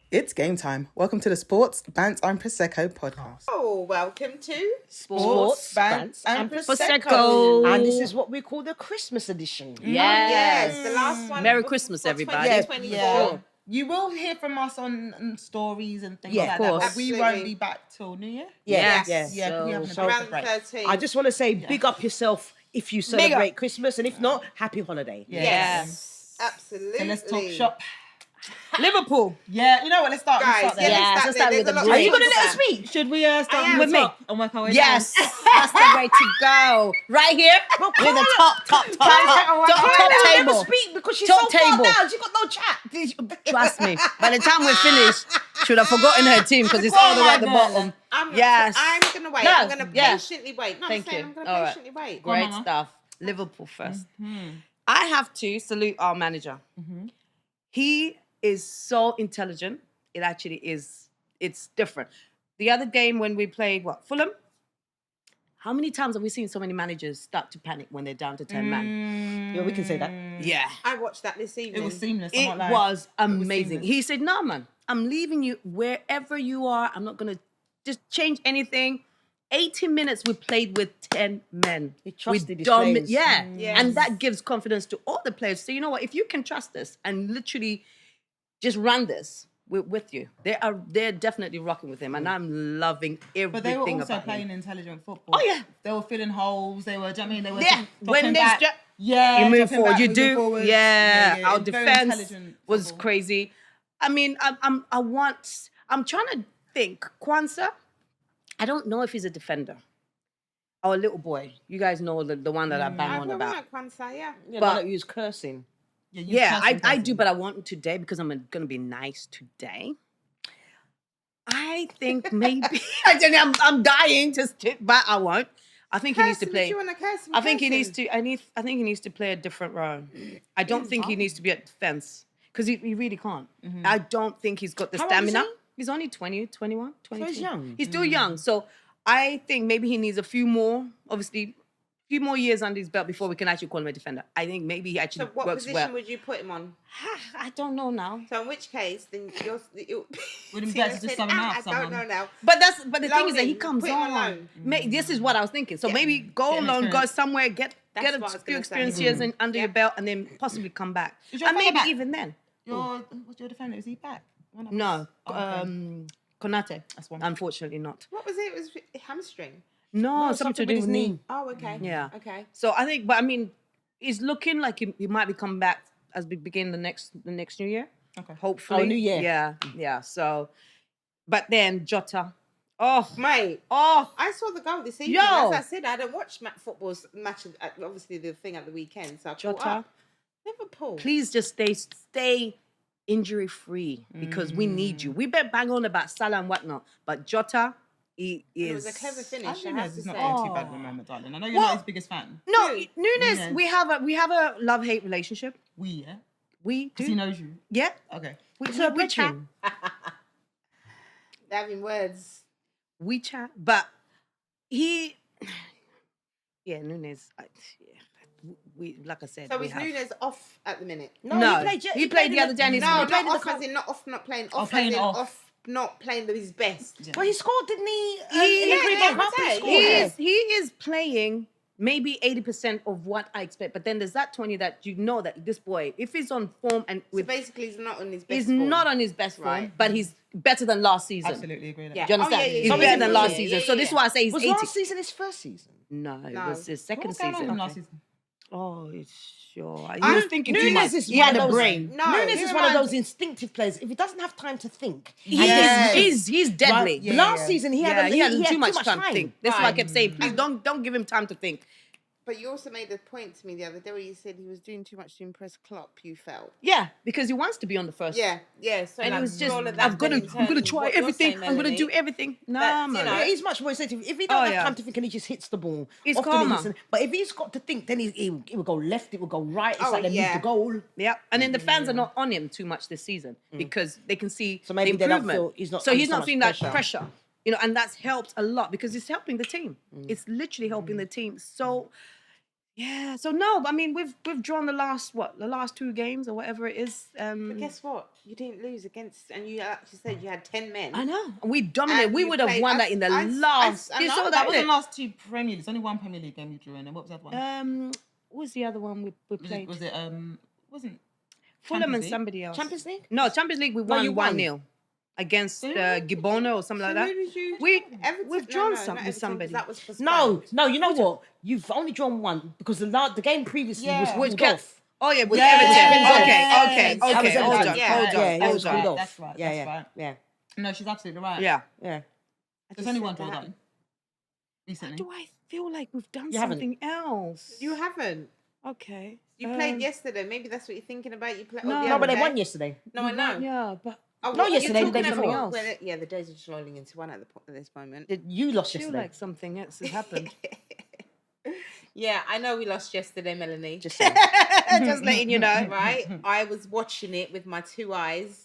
It's game time. Welcome to the Sports, Bants and Prosecco podcast. Oh, welcome to Sports, Bants and Prosecco. And this is what we call the Christmas edition. Yes, the last one. Merry was Christmas, for everybody. 2024. Yeah. You will hear from us on stories and things like of that, course. but we won't be back till New Year. Yes. Yeah, we haven't So- Around the 13th. I just want to say big up yourself if you celebrate Christmas, and if not, happy holiday. Yes. Absolutely. So let's talk shop. Liverpool. Yeah, you know what? Let's start. Guys, let's start there. yeah. let's start with the Are great. you going to let us speak? Should we start am. with With me? and work our way Yes, that's the way to go. Right here with the top Can't table. never speak because she's Top so table. far down. She got no chat. Trust me. By the time we're finished, should have forgotten her team because it's all the way at the bottom. I'm going to wait. No, I'm going to yeah. patiently wait. No, Thank I'm saying you. I'm going to All right. patiently wait. Great Mama. stuff. Liverpool first. I have to salute our manager. He is so intelligent. It actually is. It's different. The other game when we played, Fulham? How many times have we seen so many managers start to panic when they're down to 10 man? Yeah, we can say that. Yeah. I watched that this evening. It was seamless. I'm It not lying. was amazing. seamless. He said, no, man, I'm leaving you wherever you are. I'm not going to just change anything. 80 minutes we played with 10 men. He trusted his domi- players. Yeah. Yes. And that gives confidence to all the players. So you know what? If you can trust this and literally just run this, we're with you. They're definitely rocking with him. And I'm loving everything But they were also about playing him. intelligent football. Oh, yeah. They were filling holes. They were, do you know what I mean? They were Yeah. When dropping they back. strap- Yeah, You move dropping forward. back, You moving do. forward. Yeah. Our It's very defense intelligent was football. crazy. I mean, I'm trying to think. Kwanzaa, I don't know if he's a defender. Our little boy. You guys know the one that I bang on about. Yeah. Yeah, But- but use cursing. Yeah, I do, but I want him today because I'm going to be nice today. I think maybe I don't know, I'm dying but I won't. I think he needs to Curse him, play. if you wanna curse him, I think curse he needs him. to. I think he needs to play a different role. I don't think he needs to be at defense because he really can't. I don't think he's got the How old is stamina. he? He's only 20, 21, 22. he's young. He's still young. So I think maybe he needs a few more years under his belt before we can actually call him a defender. I think maybe he actually So what works position well. would you put him on? I don't know now. So in which case, then you're... Wouldn't See, be I able to just said, sub him out I for don't someone. know now. But the thing is that he Loan, comes put him on on. loan. This is what I was thinking. So maybe go Get an alone, go experience. somewhere, get That's a what I was few gonna say. experience years under your Yeah. belt, and then possibly come back. Is your And father maybe back? even then. What's your defender? Is he back? One of No, us? Oh, okay. Konate. That's one. Unfortunately, not. What was it? It was hamstring. No, something to do with his knee. Oh, okay. Yeah. Okay. So I think, but I mean, it's looking like he might be coming back as we begin the next new year. Okay. Hopefully. Oh, new year. Yeah. So, but then Jota. Oh, Mate, oh. I saw the goal this evening. Yo. As I said, I don't watch football's matches. Obviously, the thing at the weekend. So I caught Jota. up. Liverpool. Please just stay injury free because we need you. We bet bang on about Salah and whatnot, but Jota, he It is. was a clever I finish. think I have he's to not say. doing too bad at the moment, darling. I know you're What? not his biggest fan. No, Who? Nunes. Nunes. We have a love-hate relationship. Yeah? We Because do. he knows you. Yeah, Okay. we chat. They're having words. We chat, but he, Nunes. We like I said. So we is have. Nunes off at the minute? No, he played the other day. and he's- No, he played not in the off as in not off, not playing off. playing as in off. not playing his best. Yeah. Well, he scored, didn't he? He- In the yeah, Carabao Cup, yeah, he yeah. scored. He is playing maybe 80% of what I expect, but then there's that 20 that you know that this boy, if he's on form and So with, basically, he's not on his best. he's form. not on his best form, Right. but he's better than last season. Absolutely agree with Yeah. that. Do you understand? Oh, yeah, He's yeah, better yeah, than yeah, last yeah, season. yeah, So this is yeah. why I say he's Was 80. last season his first season? No, it No. was his What second was going on season. last season? Oh, it's sure. He I- was thinking too Nunes much. is He one had of a those- brain. No, Nunes he is one of reminds- those instinctive players. If he doesn't have time to think, Yes. He's deadly. Right, yeah. last season he had too much time to think. That's why I Right. kept saying, please don't give him time to think. But you also made a point to me the other day where you said he was doing too much to impress Klopp. You felt. Yeah, because he wants to be on the first. Yeah. So And it like, was just, all of that I'm gonna then in turn, try what you're everything. saying, I'm gonna do Melanie, everything. Nah, That's, you man. know, Yeah, he's much more sensitive. If he don't have yeah. time to think and he just hits the ball, He's often calmer. hits it. But if he's got to think, then it will go left, it will go right. It's Oh, like they yeah. move the goal. Yeah, and then the fans are not on him too much this season because they can see So maybe the they don't improvement. feel he's not so under he's so not much feeling pressure. that pressure, and that's helped a lot because it's helping the team. It's literally helping the team. So Yeah. So no, I mean we've drawn the last 2 games or whatever it is. But guess what? You didn't lose against, and you actually said you had 10 men. I know. We dominated. And We you would have played won us- that in the I- last. I You know, saw That that, was the innit? last 2 Premier Leagues. Only one Premier League game you drew in. And what was the other one? What was the other one we Was played? it wasn't Fulham Champions and League? somebody else. Champions League? No, Champions League we No, you won won. 1-0 against Gibona or something like So that. who did you- Everton? We've No, drawn no, not with Everton, somebody. 'cause that was postponed. No, you know what? You've only drawn one because the game previously was Yeah. pulled Kept- off. Oh yeah, with Yeah, Everton. yeah, Okay, yeah. okay, That was okay. Hold Everton. on, Yeah, hold yeah, on, it hold was on. pulled off. That's right. Yeah, That's yeah, right. yeah, No, she's absolutely right. Yeah. yeah. There's only one said draw that. done recently. Do I feel like we've done You haven't. something else? You haven't. Okay. You played yesterday. Maybe that's what you're thinking about. You played. No. the No, other but they day. won yesterday. No, I know. Yeah, but Oh, Not what, yesterday, you're the day talking before. about- well, yeah, the days are just rolling into one at this moment. You lost I feel yesterday. like something else has happened. Yeah, I know we lost yesterday, Melanie. Just saying. Just letting you know. Right? I was watching it with my 2 eyes.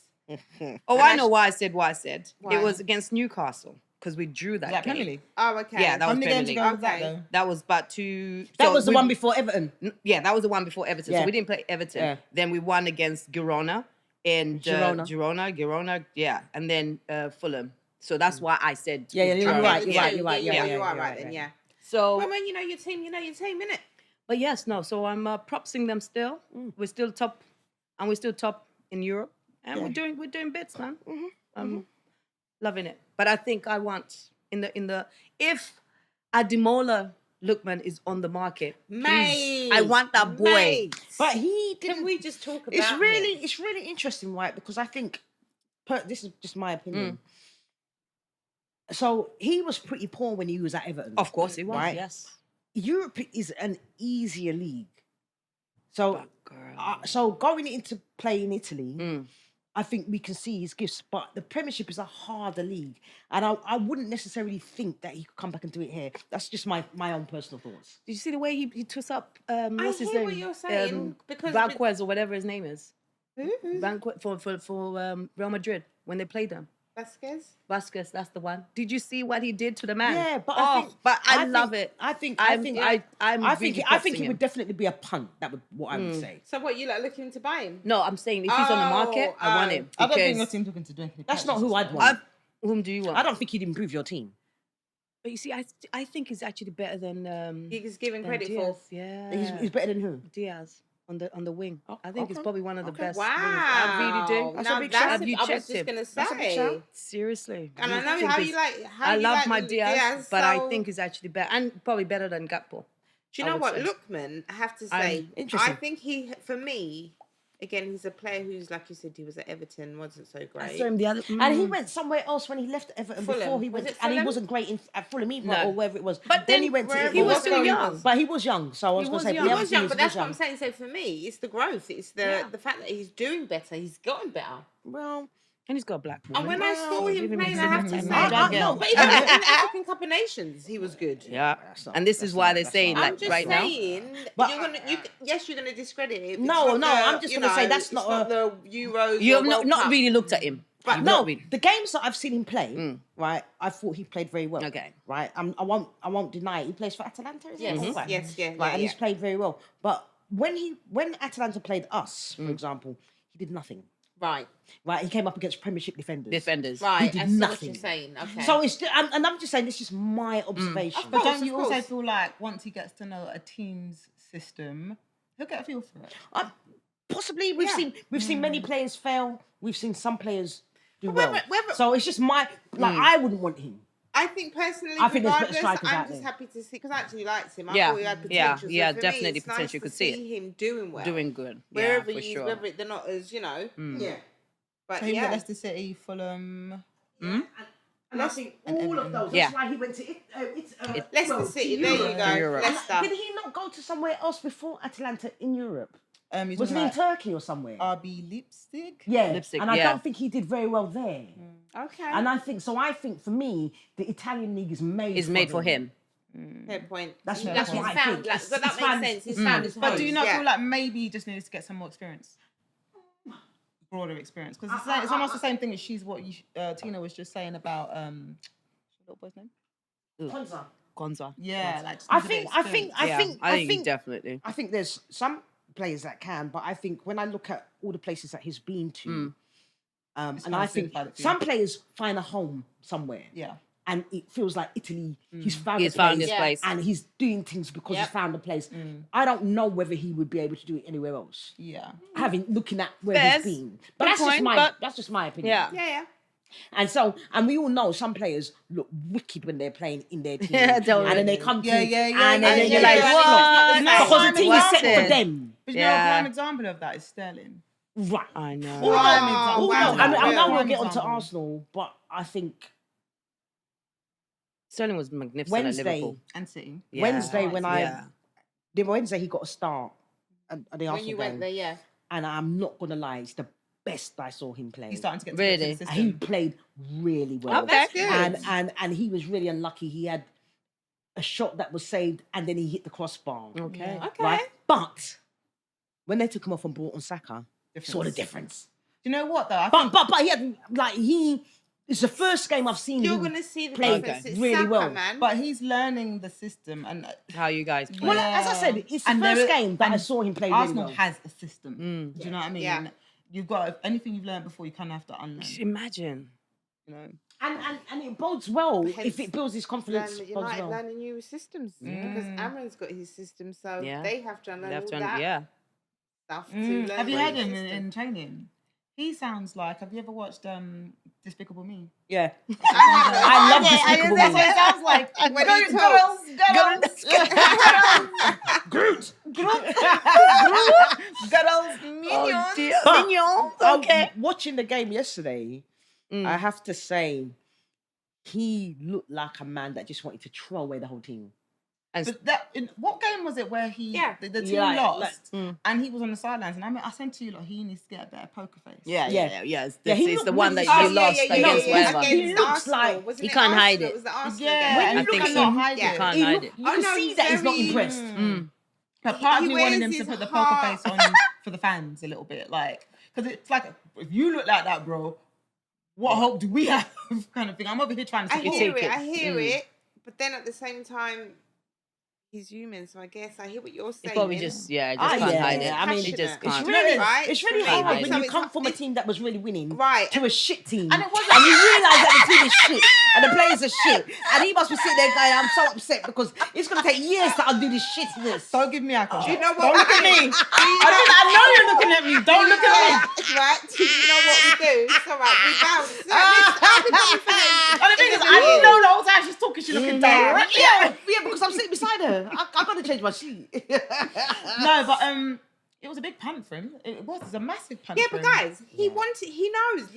Oh, I know why I said what I said. Why? It was against Newcastle because we drew that That game. Premier League. Oh, okay. Yeah, that How was many Premier games League. ago was that Okay. though? That was about 2. That so was the we- one before Everton. Yeah, that was the one before Everton. Yeah. So we didn't play Everton. Yeah. Then we won against Girona and Girona, yeah, and then Fulham. So that's why I said. Yeah, yeah, we you're drew. right, with you're right, two. you're right, Yeah, yeah, you yeah, are you're right right, then, yeah. yeah. So, Well, when you know your team, innit? but yes, no. So I'm propsing them still. We're still top, and we're still top in Europe, and we're doing bits, man. I'm loving it. But I think I want in the if Ademola Lookman is on the market, please, I want that boy. Mate. But he didn't. Can we just talk about It's him? really interesting, right? Because I think this is just my opinion. So he was pretty poor when he was at Everton. Of course, he was. Right? Yes. Europe is an easier league. So, Girl. so going into play in Italy, I think we can see his gifts. But the Premiership is a harder league, and I wouldn't necessarily think that he could come back and do it here. That's just my own personal thoughts. Did you see the way he twists up? What's his hear name? what you're saying, because- Banquez or whatever his name is. Who? Banquez for Real Madrid when they played them. Vasquez, that's the one. Did you see what he did to the man? Yeah, but I love it. I think I think really it would definitely be a punt. That would what I would say. So what, you like looking to buy him? No, I'm saying if he's on the market, I want him. I don't think your because team's looking to do anything. That's not who I'd want. whom do you want? I don't think he'd improve your team. But you see, I think he's actually better than He's given than credit Diaz. for. Yeah, He's better than who? Diaz on the wing. Oh, I think he's okay. probably one of the Okay. best. Wow. wingers. I really do. That's a big that's shout. Have you I was checked just him? gonna That's a big say. shout. Seriously. And I know think how he's- you like. How I you love like my Diaz, but so, I think he's actually better and probably better than Gakpo. Do you I know would what, say. Lookman? I have to I'm say, interesting. I think he, for me, again, he's a player who's, like you said, he was at Everton, wasn't so I great. saw him the other. And he went somewhere else when he left Everton Fulham. before he Was went, it and he Fulham? wasn't great at Fulham either, No. or wherever it was. But then then he went to wherever he was was still going young. on. But he was young, so I was He going was to say. young. He the was other young, thing but is that's he what was I'm saying. So for me, it's the growth. It's the fact that he's doing better. He's gotten better. Well, And he's got a black And when I saw him give him playing, a I have to say, second. no, but even in the African Cup of Nations, he was good. Yeah, That's not- and this that's is why not- they're that's saying not- like I'm just right now. saying, But- yes, you're gonna discredit it. It's No, not no, the, I'm just you gonna say know, that's it's not the Euros. You or have World not Cup. really looked at him. But You've No, not really. the games that I've seen him play, right, I thought he played very well. Okay. Right, I won't deny it. He plays for Atalanta, is Yes, it? yes, yeah, Right, yeah, and yeah. he's played very well. But when Atalanta played us, for example, he did nothing. Right, Right, he came up against Premiership defenders. right. did I see what nothing. you're saying. Okay. So it's and I'm just saying this is my observation. But course, don't you of also course. feel like once he gets to know a team's system, he'll get a feel for it? Possibly we've seen many players fail. We've seen some players do But well. whether- So it's just I wouldn't want him. I think personally, I think there's better regardless, strikers I'm out just there. happy to see because I actually liked him. I Yeah, thought he had yeah, potential. yeah, so for definitely me, it's potential. Nice You could to see see him doing well, Doing good. wherever yeah, for he's, sure. whether they're not as yeah. But So he was at yeah, Leicester City, Fulham. And I think all of those. Yeah. That's why he went to Leicester City. There you go, Europe. Leicester. Did he not go to somewhere else before Atalanta in Europe? You're Was he talking in about Turkey or somewhere? RB Leipzig? Yeah, Leipzig, and I yeah. don't think he did very well there. Okay, And I think for me, the Italian league is made. Is made for him. fair point. That's Yeah. what He's I found, think. like, but that makes sense. He's found his But home. do you not yeah. feel like maybe he just needed to get some more experience? Broader experience? Because it's almost the same thing as Tina was just saying about, what's the little boy's name? Gonza. Yeah, like just I needs a bit think, of I experience. think, I Yeah, think, I think definitely. I think there's some players that can, but I think when I look at all the places that he's been to, and kinda I think simplified it for you. some players find a home somewhere. Yeah. And it feels like Italy, he's found He's a found place, his place. and he's doing things because he's Yep. found a place. I don't know whether he would be able to do it anywhere else. Yeah. Looking at where Fairs. he's been, but Good that's just point, my but- that's just my opinion. Yeah. Yeah. And we all know some players look wicked when they're playing in their team, Yeah, don't and then they really. come to, Yeah, and then yeah, you're yeah, like, yeah. what? It's not because the prime team is set example. for them, But you know, a Yeah. prime example of that is Sterling. right? I know. Although, Prime example. wow. I know Prime we'll get onto example. Arsenal, but I think Sterling was magnificent Wednesday- at Liverpool. And City. Yeah. Wednesday when Yeah. the Wednesday he got a start at the Arsenal When you game, went there, yeah. and I'm not gonna lie, it's the best I saw him play. He's starting to get Really? to the And system. he played really well. Okay. That's good. And he was really unlucky. He had a shot that was saved, and then he hit the crossbar. Okay. Yeah. Okay. Right, but when they took him off and brought on Saka, saw the Difference. difference. Do you know what though? I But think but he had it's the first game I've seen You're him going to see the play difference. It's really Saka, well. man. but he's learning the system and How you guys play. Well, as I said, it's the And first there- game that I and saw him play really Arsenal well. has a system. Do you know what I mean? Yeah. And you've got anything you've learned before, you kind of have to unlearn. Imagine. You know. And it bodes well Hence, if it builds his confidence. Learn, Bodes United well. learning new systems because Amron's got his system, so Yeah. they have to learn They have all to, that yeah. stuff to learn. Have you their heard him system. in training? He sounds like. Have you ever watched Despicable Me? Yeah, I I love Yeah, Despicable that's Me. what it sounds like. When Go- he talks. Groot. Girls, minions. Dear. But- Mignon. Oh, Okay. watching the game yesterday, I have to say, he looked like a man that just wanted to throw away the whole team. And But what game was it where Yeah. the team Yeah, lost and he was on the sidelines? And I said to you, like, he needs to get a better poker face. yeah. he It's the looked one that really you lost against whoever. He looks like- Wasn't he it can't Arsenal? hide it. It was the Arsenal Yeah, game. When you and look he at cannot him, hide yeah. it. Can't He hide look, it. you Oh, can no, see he's that he's not very- impressed. But part of He me wanted wears him to his put the heart. poker face on for the fans a little bit, like, because it's like, if you look like that, bro, what hope do we have? Kind of thing. I'm over here trying to I support. hear take it. it. I hear it. But then at the same time, he's human. So I guess I hear what you're saying. It's probably just can't yeah. hide it. I mean, he just passionate. can't. Really, Right? it's really Can't hard hide when it. you So come it's from not- a team that was really winning Right. to a shit team, And it wasn't- and you realise that the team is shit and the players are shit, and he must be sitting there going, "I'm so upset because it's going to take years to undo this shitness." Don't give me eye contact. Do you know what? Don't look at me. I know you're looking at me. Don't look at me. Right? Do you know what we do? It's all right. We bounce. I've been doing And the thing is, I didn't know the whole time she's talking, she's looking down. yeah, because I'm sitting beside her. I got to change my seat. No, but it was a big punt for him. It was a massive punt. Yeah, for but him. guys, he wanted. He knows.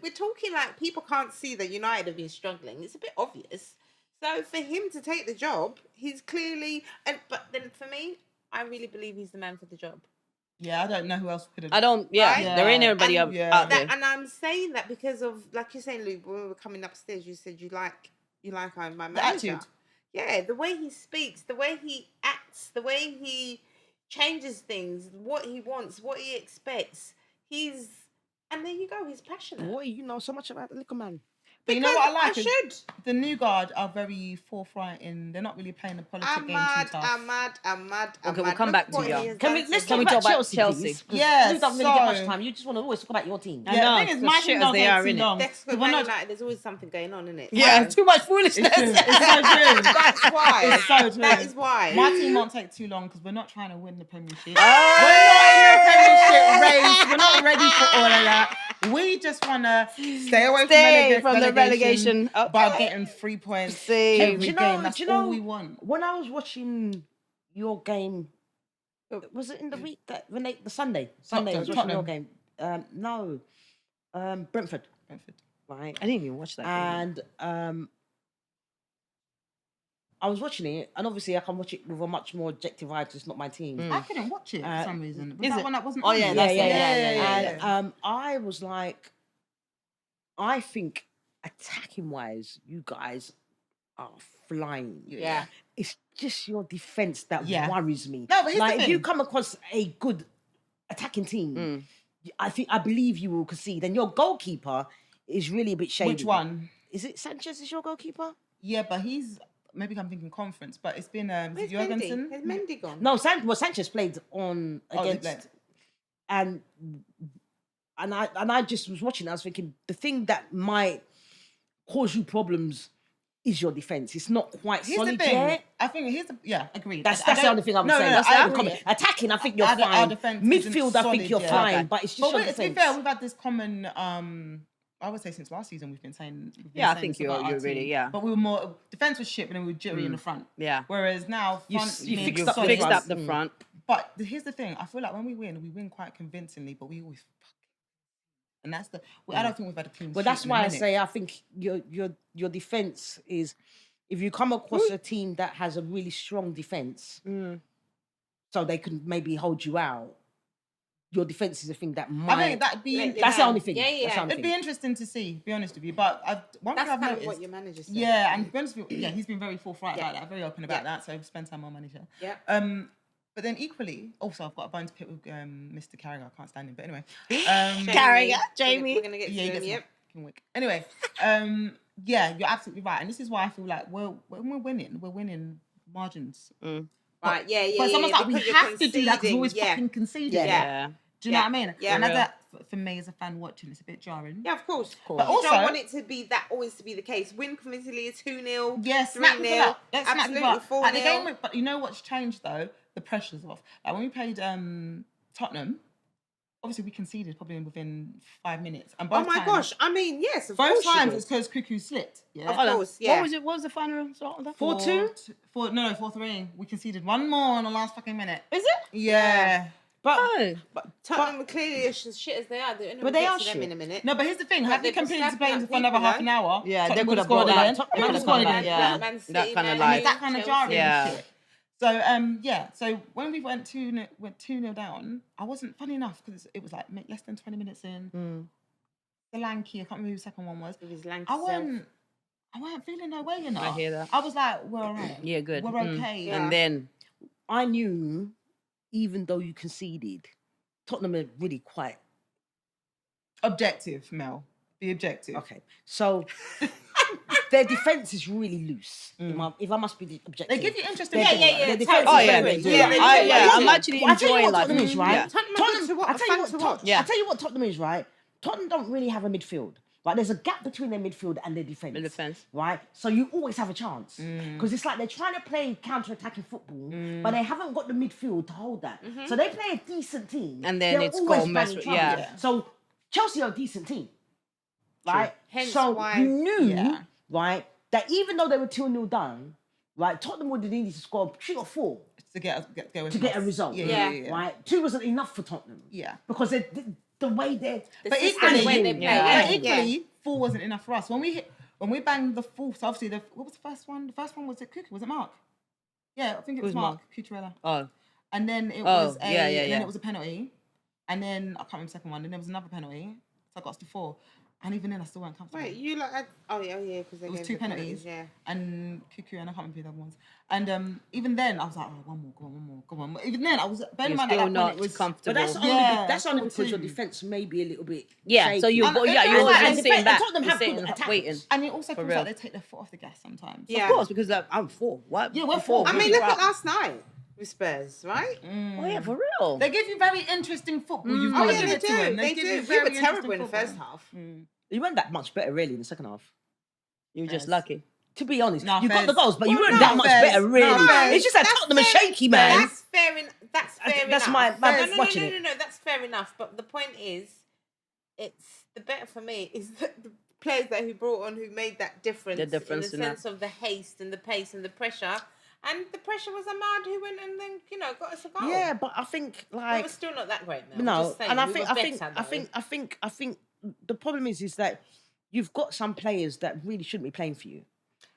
We're talking like people can't see that United have been struggling. It's a bit obvious. So for him to take the job, he's clearly. But then for me, I really believe he's the man for the job. Yeah, I don't know who else could have. I don't. Yeah, Right? there ain't anybody And up, yeah. out there. And I'm saying that because of, like you're saying, Luke, when we were coming upstairs, you said you like my manager. attitude. Yeah, the way he speaks, the way he acts, the way he changes things, what he wants, what he expects. And there you go, he's passionate. Boy, you know so much about the little man. But you know what I like? I is should. The new guard are very forthright in. They're not really playing the politic game too tough. I'm mad. Okay, we'll come back to you. Let's Can we talk talk about about Chelsea, Chelsea? please? 'Cause Yeah, we don't really get much so- time. You just want to always talk about your team. I Yeah, know, the thing is, it's my shit team as don't they take are, too innit? long. That's We're because Man not- United, there's always something going on, isn't it? Yeah, too much foolishness. It's true. It's so true. That's why. It's so true. That is why. My team won't take too long because we're not trying to win the Premiership. Oh! We're not in the Premiership race. We're not ready for all of that. We just want to stay away From the relegation. by Okay. getting 3 points See. every Do you game. know- That's do you know- all we want. When I was watching your game, was it in the week that the Sunday? Sunday I was watching your game. No, Brentford, Brentford. right? I didn't even watch that. Game. And I was watching it, and obviously I can watch it with a much more objective eye because it's not my team. I couldn't watch it for some reason. Was is that it? one that wasn't Oh, on? yeah, Yeah, that's yeah, it. yeah. And I was like, I think attacking wise, you guys are flying. Yeah. It's just your defense that Yeah. worries me. No, but here's the like if you thing. come across a good attacking team, I believe you will concede. And your goalkeeper is really a bit shady. Which one? Is it Sanchez? Is your goalkeeper? Yeah, but he's maybe I'm thinking conference, but it's been Where's Jorgensen. Mendy? Has Mendy gone? No, Sanchez played on Oh, they against, played. and I just was watching. I was thinking the thing that might cause you problems is your defense. It's not quite Here's the solid thing. yet. I think agreed. That's I the don't- only thing I'm no, saying. No, That's I the agree. comment. Attacking, I think you're Our fine. defense isn't Midfield, I think solid you're yet. fine, Okay. but it's just But your to be defense. fair, we've had this common. I would say since last season we've been saying. Yeah, I think you're really, yeah. But we were more defense was shit, but then we were jittery in the front. Yeah. Whereas now You front, you mid, fixed You up the solid. fixed front. up the front. But here's the thing: I feel like when we win quite convincingly, but we always fuck. And that's the. I don't think we've had a clean. But sheet that's in a why I minute. say I think your defense is, if you come across a team that has a really strong defense, so they can maybe hold you out. Your defense is a thing that might. I think that'd be. That's the only thing. Yeah, yeah. That's the only It'd thing. be interesting to see. Be honest with you, but one That's thing I've kind noticed. of what your manager said. Yeah, and to be honest with you, yeah, he's been very forthright Yeah. about that, very open about Yeah. that. So spend time on manager. Yeah. But then equally, also I've got a bone to pick with Mr. Carragher. I can't stand him, but anyway. Carragher, Jamie. We're gonna get Yeah, he to him. gets Yep. fucking wick. Anyway, yeah, you're absolutely right, and this is why I feel like when we're winning margins. Right. Yeah. Yeah. But it's almost like we because you're have to do that because we're always conceding. fucking conceding. Yeah. Yeah. Do you know what I mean? Yeah. And For as real. that, for me as a fan watching, it's a bit jarring. Yeah, of course. But you also- don't want it to be that always to be the case. Win convincingly 2-0. Yes, snap 3-0. people up. Let's snap Absolutely people up. 4-0. At the game, but you know what's changed though? The pressure's off. Like when we played Tottenham, obviously we conceded probably within 5 minutes. And Oh both my times, gosh! I mean, yes, of both course you times did. it's because Cuckoo slipped. Yeah. Of Hold on. course, yeah. What was it? What was the final result of that? 4-2? 4-3. We conceded one more on the last fucking minute. Is it? Yeah. But Oh. Tottenham were clearly as shit as they are. But they are them shit. in a minute. No, but here's the thing. Had they they've been continued to play slapping for at another people, half an hour, Yeah, they Tottenham could have scored brought again. that. They would have scored again. Yeah. Man City, That kind of Man like- It's that kind of Chelsea. jarring Yeah. shit. So yeah, so when we went 2-0 down, I wasn't, funny enough, because it was like less than 20 minutes in. The lanky, I can't remember who the second one was. With his lanky I self. weren't feeling no way, you know. I hear that. I was like, we're all right. Yeah, good. We're okay. Yeah. And then I knew, even though you conceded, Tottenham are really quite Objective, Mel. Be objective. okay. So their defense is really loose. If I must be objective, They give you interesting. Yeah, yeah, yeah. Their defense Oh is yeah, very they good. do. Yeah, I'm actually I tell you enjoying what like Tottenham is, right? yeah. Tottenham are Tottenham, good to watch. I tell you fun to what, watch. Yeah. I tell you what Tottenham is, right? Tottenham don't really have a midfield. Right, there's a gap between their midfield and their defense. The defense. Right, so you always have a chance because it's like they're trying to play counter-attacking football, but they haven't got the midfield to hold that. So they play a decent team, And then they're it's always goal mess banging with- trouble. yeah. So Chelsea are a decent team, right? Hence so why- you knew, Yeah. right, that even though they were 2-0 down, right, Tottenham would have needed to score 3 or 4 To get a result. Yeah. Right, 2 wasn't enough for Tottenham. Yeah. because the way they're The But system, the way equally, they play. yeah. but Yeah. equally, 4 wasn't enough for us. When we banged the fourth, obviously what was the first one? The first one was it Cuckoo? Was it Mark? Yeah, I think it was Who's Mark Cucurella. Oh. And then it Oh, was yeah, and yeah. then it was a penalty. And then I can't remember the second one. Then there was another penalty. So I got us to 4. And even then I still weren't comfortable. Wait, you like? Oh yeah, because they It was gave 2 the penalties. Yeah. And Cuckoo, and I can't remember who the other ones. And even then I was like, oh, one more, go on. Even then I was bearing in You're mind at still that not point it was comfortable. But that's only, Yeah, that's only 4-2. because your defense may be a little bit Yeah, shaky. so you're And you're it's always like- just and sitting back, Tottenham you're have good sitting attackers. waiting. and it also For feels real. like they take their foot off the gas sometimes. Yeah. Of course, because I'm 4. What? Yeah, we're Before, 4. I we mean, were look at up. last night with Spurs, right? Oh yeah, for real. They give you very interesting football. You've Oh got to yeah, give they it to do. them. They give do. you We very were terrible interesting in the football. first half. You weren't that much better really in the second half. You were just Yes. lucky. To be honest, No, you got Fez. the goals, but you Well, weren't no, that much Fez. better really. No, It's just that That's Tottenham are fair- shaky, man. That's fair. That's fair That's enough. my no, watching it. No, that's fair enough. But the point is, it's the better for me is that the players that he brought on who made that difference. The difference in in the that. sense of the haste and the pace and the pressure. And the pressure was Ahmad who went and then got us a goal. Yeah, but I think It like was still not that great. Mel. no, Just saying, and I we think were I think better, I though. think the problem is that you've got some players that really shouldn't be playing for you,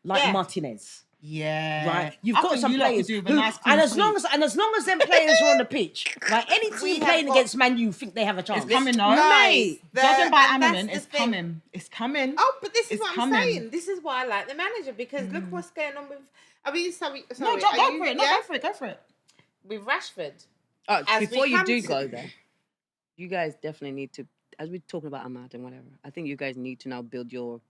like Yeah. Martinez. Yeah. Right, you've I got think some you lot could players do with a who, nice and as clean long as them players are on the pitch, right? Any We team have playing got- against Man U think they have a chance. It's coming now. Guys, Judging by and that's Ammerman, the it's thing. coming. It's coming. Oh, but this is It's what I'm coming. saying. This is why I like the manager because look what's going on with. Are we sorry? No, sorry go are you- for it. No, yeah? go for it. With Rashford. Oh, As we before you come do to- go there, you guys definitely need to, as we're talking about Ahmad and whatever, I think you guys need to now build your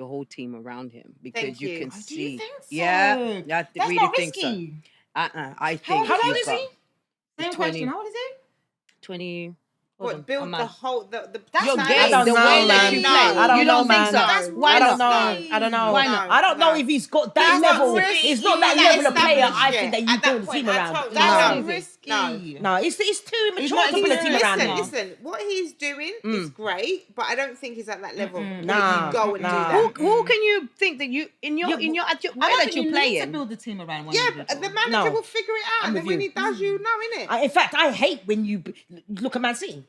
your whole team around him because Thank you. can Oh, Do you see. think so? Yeah, I That's really not think so. risky. I think How old you've is got he? Same 20. question. How old is he? 20. Hold on, What build I'm the mad. whole the That's Your not game, I don't the know, way that man. you No, play. I don't You know, don't think man. so? That's Why I not? don't know. risky. I don't know. Why No. not? I don't know No. if he's got that He's not level. really- It's not he's that not level of player. established I yet. think that you At that build a point, team I around. told- That's No. risky. No, it's too immature not to put a experienced team enough. around Listen, him. listen. What he's doing is great, but I don't think he's at that level. Where Nah, you go and do nah. that. Who can you think that you in your way I that don't think you you play need to in? build a team around one Yeah, individual. but the manager No. will figure it out, I'm and then with when you. he does, you know, innit? In fact, I hate when you look at Man City.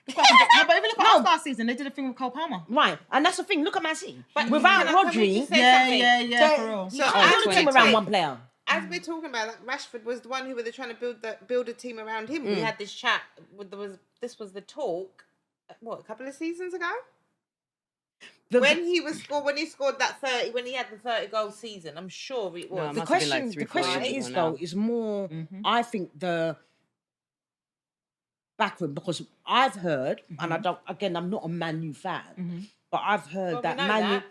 Look what happened. No, but if you look at us last season, they did a thing with Cole Palmer. Right, and that's the thing. Look at Man City. But Without can we Rodri, just say something? For real. So you as can't build a team we're around talking- one player. As we're talking about, like, Rashford was the one who were trying to build a team around him. We had this chat. This was the talk. What, a couple of seasons ago? When he scored that 30, when he had the 30 goal season, I'm sure it was. No, The must have been like question, 3, the 4 question years is ago now. though, is more. I think the backward because I've heard, and I don't. Again, I'm not a Man U fan, but I've heard Well, that we know Man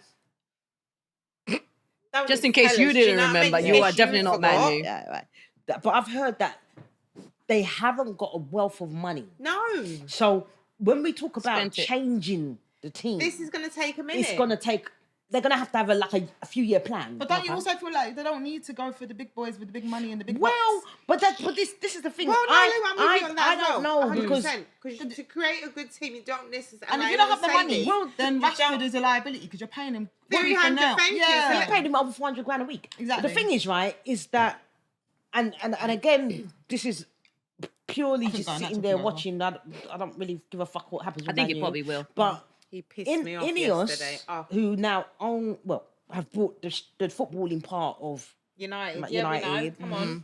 U. That was Just in tell case you us, didn't know what I mean? remember, In you case are definitely not Man forgot. U. Yeah, right. But I've heard that they haven't got a wealth of money. No. So when we talk about Spent it. changing the team, This is going to take a minute. it's gonna take. They're gonna have to have a few year plan. But don't you also feel like they don't need to go for the big boys with the big money and the big bucks? but this is the thing. Well, no, I'm with you on that I as well. don't know because 'Cause to create a good team, you don't necessarily. And if you don't have the money, then Rashford is a liability because you're paying him 300, now. thank you. Yeah. you paid him over $400 a week. Exactly. The thing is, right, is that, and again, this is purely think just I'm sitting not there talking about watching. I don't really give a fuck what happens. I With think Man it U. probably will. But he pissed me off yesterday. Ineos, Oh, who now have brought the footballing part of United. Like Yeah, we know. United. Come on.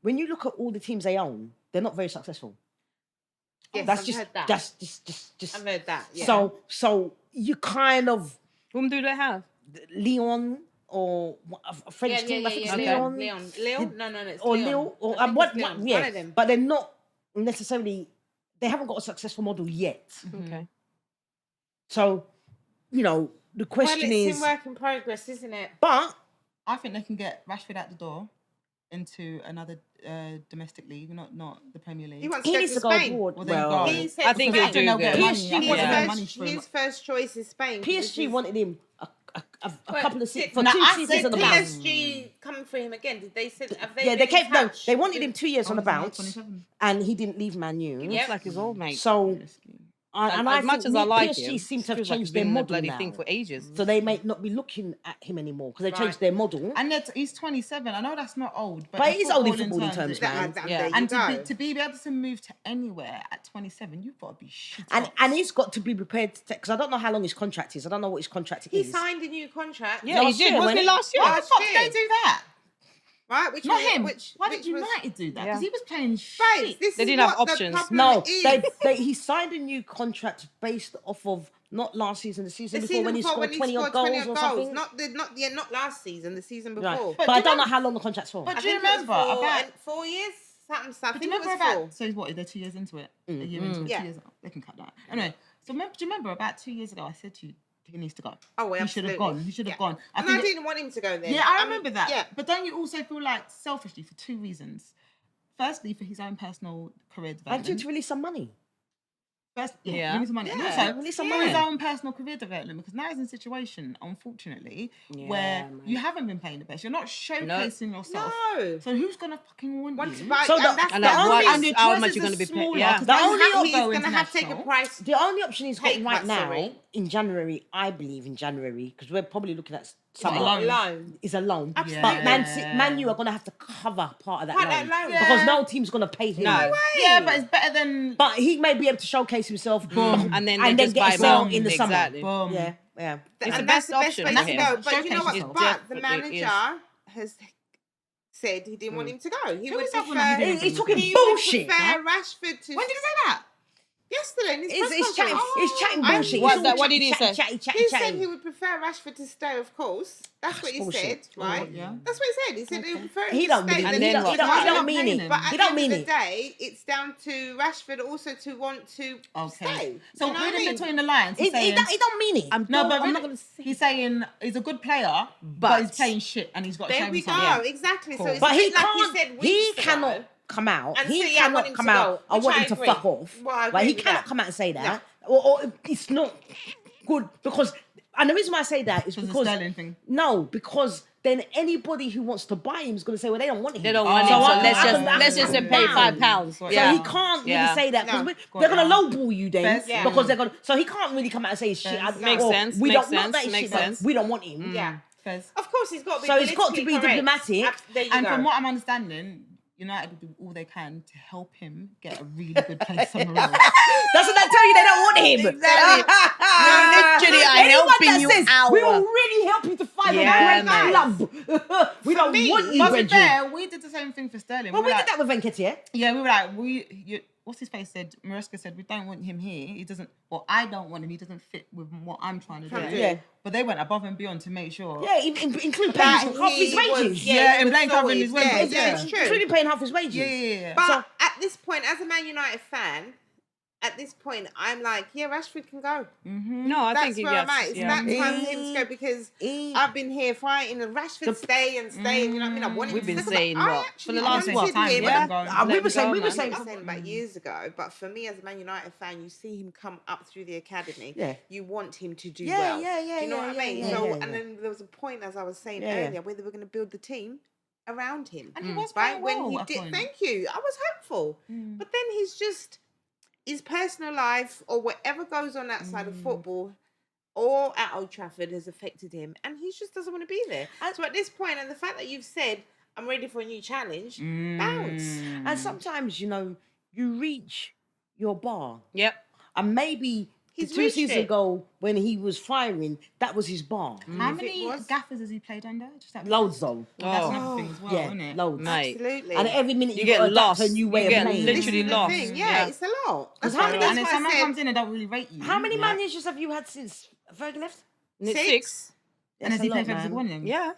when you look at all the teams they own, they're not very successful. Yes, That's I've just heard that. that's just. I've heard that. Yeah. So you kind of Whom do they have? Leon or a French team. I think it's Leon. Leon. No, it's Or Leon. Lille, or I think what? it's Leon. Yeah, One of them. but they're not necessarily. They haven't got a successful model yet. Okay. So, the Well, question it's is. in work in progress, isn't it? But I think they can get Rashford out the door into another domestic league, not the Premier League. He wants he to go needs to to go Spain. abroad. Well, then go. He said I think Spain. he'll do they'll get good. money. PSG I think wanted they'll him. get money for him. His first choice is Spain. PSG wanted him a couple of did- for Now, 2 I seasons said on the bounce. PSG coming for him again. Did they say? Have they Yeah, been they in kept no. touch They wanted with- him 2 years on the bounce, 27. and he didn't leave Man U. Looks like his old mate. So, and I as much think as I like PSG him, seem to have feels like he's changed their been in the model bloody now. thing for ages. So they may not be looking at him anymore because they Right. changed their model. And he's 27. I know that's not old, but, But in it is old in footballing footballing terms, man. There Yeah. you And go. to be able to move to anywhere at 27, you've got to be shit. And he's got to be prepared to take, because I don't know how long his contract is. I don't know what his contract He is. signed a new contract. Yeah, he Last did. year, Wasn't when it last year? Why the fuck year. did they do that? Right? Which Not was, him. Which, Why which did was, United do that? Yeah. Because he was playing Babes, shit. this They is didn't have what the options. problem No, is. he signed a new contract based off of not last season, the season The before when he scored 20 odd goals or something. Not last season, the season Right. before. But do I you don't know remember- how long the contract's for. But I do you think it was remember about? 4 years? Something. I Do think you it remember was about? 4. So what? They're 2 years into it. A year into it. Yeah. 2 years. They can cut that. Anyway, so do you remember about 2 years ago? I said to you, he needs to go. Oh, well, he should have absolutely. gone. He should have Yeah. gone. And I didn't want him to go there. Yeah, I remember that. Yeah. But don't you also feel like selfishly for 2 reasons? Firstly, for his own personal career And development. to release some money. First, Yeah. he needs some money. Yeah, And also, release some for his money. own personal career development, because now he's in a situation, unfortunately, Yeah, where man. you haven't been playing the best. You're not showcasing yourself. No. So who's gonna fucking want Once, you? but, So and the- that's And the like, only what- and your how choices much you're are going to be paying? smaller, Yeah. 'cause The then only you have to he's go going to have to take a international. price. The only option he's got Pay right cut, now sorry. in January, I believe in January, because we're probably looking at summer, loan. Loan. is a loan. Absolutely. But Yeah. Man U are going to have to cover part of that Part loan. of that loan. Because Yeah. no team's going to pay him. No. Yeah, but it's better than But he may be able to showcase himself. And then they and then just get buy a sale more. in the summer. Exactly. boom. Yeah, yeah. It's And the that's best the best option way for to him. go. But you know what? Showcase But the yourself. It manager has said he didn't want him to go. He Who would is that one prefer. that he didn't He's talking he would bullshit. prefer Huh? Rashford to. When did he say that? Yesterday in his It's press chatting. conference. It's chatting I- bullshit. What- It's all what did he say? Chatty. He said he would prefer Rashford to stay, of course. That's what he bullshit. said, right? yeah. That's what he said. He said he would prefer him He to don't stay mean it. than And then to what? He don't Not mean paying it. him. But He at don't the mean end of the it. day, it's down to Rashford also to want to Okay. stay. So you know what I reading mean? between the lines, He he's saying, don't mean it. no, but I'm really, not gonna say. he's saying he's a good player, but he's playing shit and he's got to show There me we go. something. Exactly. So Cool. it's But a he bit like you can't. said He weeks ago. cannot come out. And He say, yeah, I want cannot him come to out. go, I which want I him to agree. fuck off. Well, I Like, agree he with cannot that. come out and say that. Or it's not good because. And the reason why I say that is Because the because Sterling thing. no, because then anybody who wants to buy him is going to say, well, they don't want him. They don't want So him, so I let's can- just I can pay down. £5. So So Yeah. he can't really Yeah. say that because No. they're going to Yeah. lowball you then Fez, yeah. because they're going to. So he can't really come out and say shit. Fez. Makes or sense, We makes don't not sense, that makes shit, but sense. we don't want him. Yeah. Fez. Of course, he's got to be So it's got to be politically correct. diplomatic. There you And go. from what I'm understanding, United will do all they can to help him get a really good place somewhere else. That's what they tell you. They don't want him. Exactly. Literally, I'm Anyone helping that you says, out. We will really help you to find Yeah, a great mate. club. We don't me, want you, But to be Bridget. fair, we did the same thing for Sterling. Well, were we like, did that with Nketiah. Yeah, we were like, what's his face said? Maresca said, we don't want him here. He doesn't, well, I don't want him. He doesn't fit with what I'm trying to do. Yeah. But they went above and beyond to make sure. Yeah, including That paying half his he was- wages. Yeah, he and was Blaine covering his sorry. wages, Yeah, yeah. it's true. Including paying half his wages. Yeah. But So- at this point, as a Man United fan, at this point, I'm like, yeah, Rashford can go. No, I That's think he where I'm gets. at. It's Yeah. that time for him to go because I've been here fighting and Rashford stay and stay. And you know what I mean? I wanted We've to been because saying I what? actually For the last wanted what? time, him. yeah. Yeah. we were saying, I'm saying saying about years ago, but for me as a Man United fan, you see him come up through the academy. Yeah. You want him to do Yeah, well. yeah, Do you know yeah, what yeah, I mean? yeah, So, yeah, and yeah. then there was a point, as I was saying Yeah, yeah. earlier, where they were going to build the team around him. And he was right playing when well he at did. point. Thank you. I was hopeful, but then he's just his personal life or whatever goes on outside of football or at Old Trafford has affected him, and he just doesn't want to be there. So at this point, and the fact that you've said I'm ready for a new challenge, bounce. And sometimes, you reach your bar. Yep. And maybe He's 2 reached seasons it. ago when he was firing, that was his bar. How If it many was- gaffers has he played under? Just that Loads though. That's Oh. another thing as well, Yeah, isn't it? loads. Mate. Absolutely. And every minute You you get got to adapt lost. to a new way You of get playing. This literally is the lost. thing. Yeah, Yeah. it's a lot. That's how why, many- that's And if why someone I said, comes in and don't really rate you. How many yeah. managers have you had since Fergie left? And it's 6. And has That's he a played lot, for every man. single one of them? Yeah.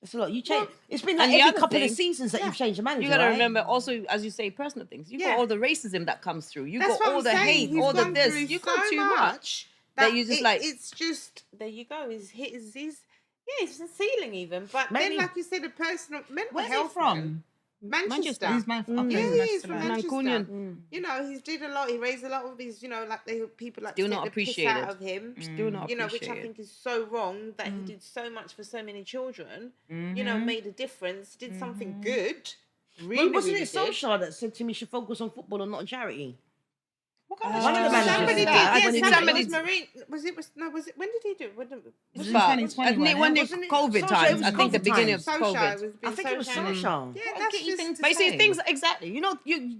That's a lot. You change. It's been And like the every other couple of thing- seasons that you've changed the manager. You got to right? remember also, as you say, personal things. You Yeah. got all the racism that comes through. You That's got what all I'm the saying. hate, He's all the gone this. through You got so too much that you just it's just there you go. It's a ceiling even. But Maybe. then, like you said, a personal mental Where's he health from? man. Manchester. He's man. Okay, Yeah, he's he's from Manchester. Manchester. Mancunian. You know, he's did a lot. He raised a lot of these, like people like Still to not take the piss appreciated. out of him. Still not You know, which I appreciated. think is so wrong that he did so much for so many children. You know, made a difference, did something good. Really, Well, wasn't really it did. Solskjaer that said to me, "Should focus on football and not on charity"? What kind of One of the shit is managers that? Somebody did. did Yeah, that. somebody Somebody was did. Marine. Was it? When did he do it? was in But 2020, I think when wasn't it Wasn't it? COVID Solskjaer, times, it was I think the COVID beginning of times. Solskjaer COVID. was I think it was Solskjaer. Solskjaer. Yeah, What a that's giddy just thing to But you see, say. things exactly.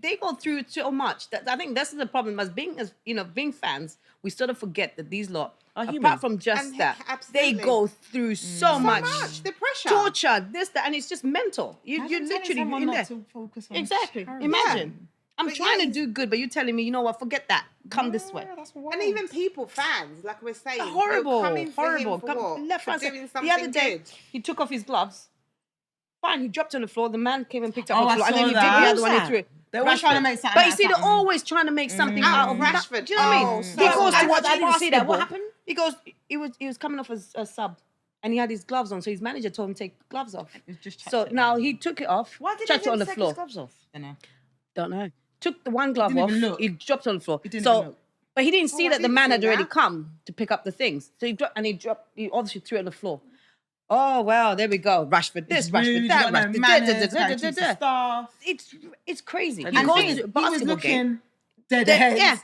They go through so much that I think this is the problem. As being fans, we sort of forget that these lot, Are human. apart from just And that, absolutely. they go through so much the pressure. torture, this, that, and it's just mental. You Imagine telling literally someone in not there. to focus on Exactly. charity. Imagine. I'm But trying yeah, to do good, but you're telling me, you know what? Forget that. Come this way. Yeah, that's wild. And even people, fans, like we're saying, Horrible, they're coming for horrible. him for what? Left, For right, doing the something other day, good. he took off his gloves. Fine, he dropped on the floor. The man came and picked up Oh, the I floor, and saw then he that. did the other Who's one. He that? threw it. They're always trying to make something But out you of see, they're something. always trying to make something Out out of of Rashford. Do you know what I Oh, mean? so He goes to I watch didn't see that. What basketball. happened? He goes. He was coming off as a sub, and he had his gloves on. So his manager told him to take gloves off. It was just chucked So it. now he took it off. Why did chucked he it on the take floor? his gloves off? Dunno. Don't know. Took the one glove didn't off. even look. He dropped it on the floor. He didn't so, even look. but he didn't see I that the didn't man see had already that. come to pick up the things. So he dropped. He obviously threw it on the floor. Oh well, there we go. Rashford this, Rude, Rashford you that, got no Rashford manners, can't treat the staff. It's crazy. And He the goes thing is, to a he was basketball game. looking dead ahead. Yeah.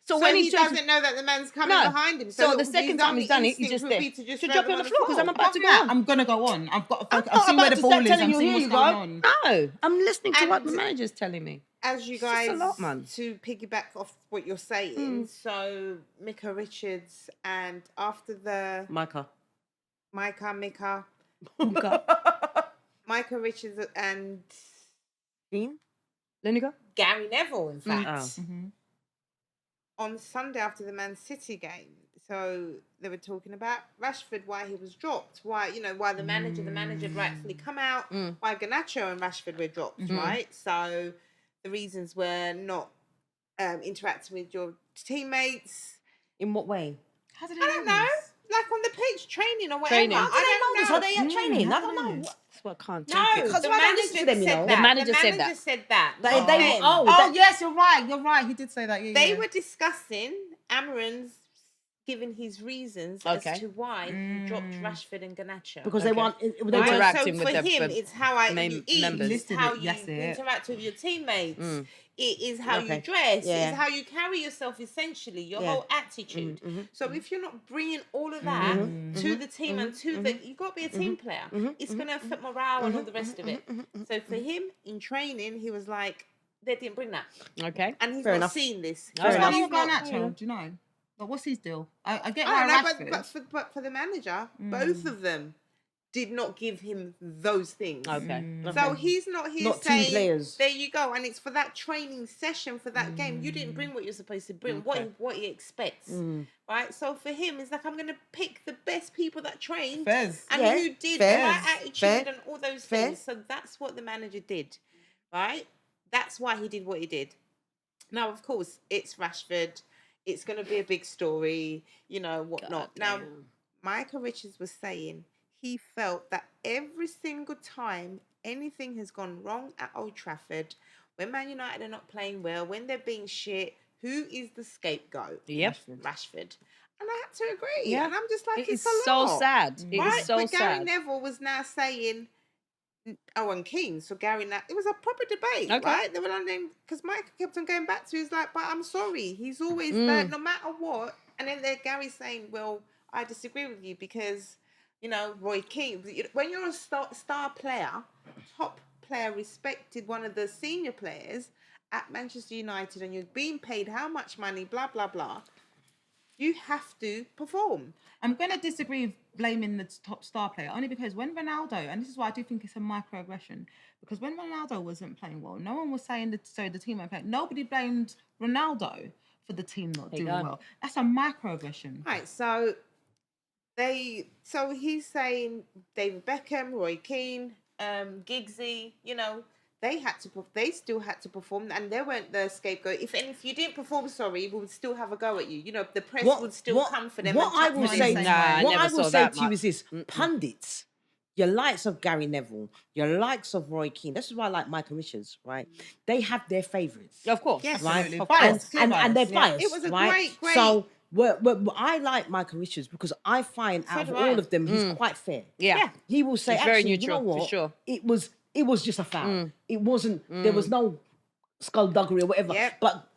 So, So when he turns- doesn't know that the man's coming No. behind him. So the his second time only he's done it, he's instinct just would there be to just to throw drop them it on the floor because I'm about to go Yeah, on. I'm gonna go on. I've got to focus. I'm I've seen not where about the to ball start is. telling I'm you, seeing here what's you going go. on. No, I'm listening to what And- the manager's telling me. As you It's just guys, a lot, man. to piggyback off what you're saying, so Mika Richards and after the Micah. Mika Richards and Dean? Let me go. Gary Neville, in fact. Oh. on Sunday after the Man City game. So they were talking about Rashford, why he was dropped, why the manager had rightfully come out, why Garnacho and Rashford were dropped, right? So the reasons were not interacting with your teammates. In what way? How did I don't know, like on the pitch, training or whatever. Training. How do they know this? I Are don't they know. at training? I how don't do know. they? That's what I can't No, take it. Because the I don't listen manager to them, you said know. that. The manager said that. said that. They Not were- them. oh, Oh that- yes, you're right. He did say that. Yeah, They yeah. were discussing Amarin's giving his reasons Okay. as to why he dropped Rashford and Garnacho. because they Okay. want. They Right? want Interacting So with for the him, it's how you eat, members. it's Listed how it, you yes, it. interact with your teammates. It is how you Okay. dress. Yeah. It's how you carry yourself. Essentially, your Yeah. whole attitude. So if you're not bringing all of that to the team and to the, you've got to be a team player. It's going to affect morale and all the rest of it. So for him in training, he was like, they didn't bring that, Okay. and he's Fair not enough. seen this. What's enough. going on He's with not- Garnacho? Do you know? But what's his deal? I get I why don't know, Rashford. but for the manager, both of them did not give him those things. Okay. So he's not here Not team saying, players. there you go. And it's for that training session, for that game. You didn't bring what you're supposed to bring, what he expects. Right? So for him, it's like, I'm going to pick the best people that trained Fairs. and Yeah, who did fair, the right attitude fair, and all those fair. things. So that's what the manager did. Right? That's why he did what he did. Now, of course, it's Rashford. It's going to be a big story, whatnot. Now, Michael Richards was saying he felt that every single time anything has gone wrong at Old Trafford, when Man United are not playing well, when they're being shit, who is the scapegoat? Yep. Rashford. And I had to agree. Yeah. And I'm just like, It it's is a so lot. sad. It Right? is so But Gary sad. Neville was now saying, and Keane, so Gary, it was a proper debate, Okay. right? They were on them because Mike kept on going back to. He's like, but I'm sorry. He's always there, no matter what. And then Gary's saying, well, I disagree with you because, Roy Keane. When you're a star player, top player, respected, one of the senior players at Manchester United, and you're being paid how much money, blah blah blah. You have to perform. I'm going to disagree with blaming the top star player, only because when Ronaldo, and this is why I do think it's a microaggression, because when Ronaldo wasn't playing well, no one was saying that, so the team weren't playing. Nobody blamed Ronaldo for the team not doing well. That's a microaggression. Right, so he's saying David Beckham, Roy Keane, Giggsy, they still had to perform, and they weren't the scapegoat. If you didn't perform, we would still have a go at you. The press would still come for them. What and I chat will to say, them. what I will say that to you much. is this: pundits, your likes of Gary Neville, your likes of Roy Keane. This is why I like Michael Richards, right? They have their favourites, Of course. Yes. right? Absolutely. And, Biased, clear and they're bias. biased. It was a right? great. So I like Michael Richards because I find out of do I. all of them, he's quite fair. Yeah. He will say, He's very actually, neutral, you know for what? sure. It was just a foul. It wasn't. There was no skullduggery or whatever. Yep. But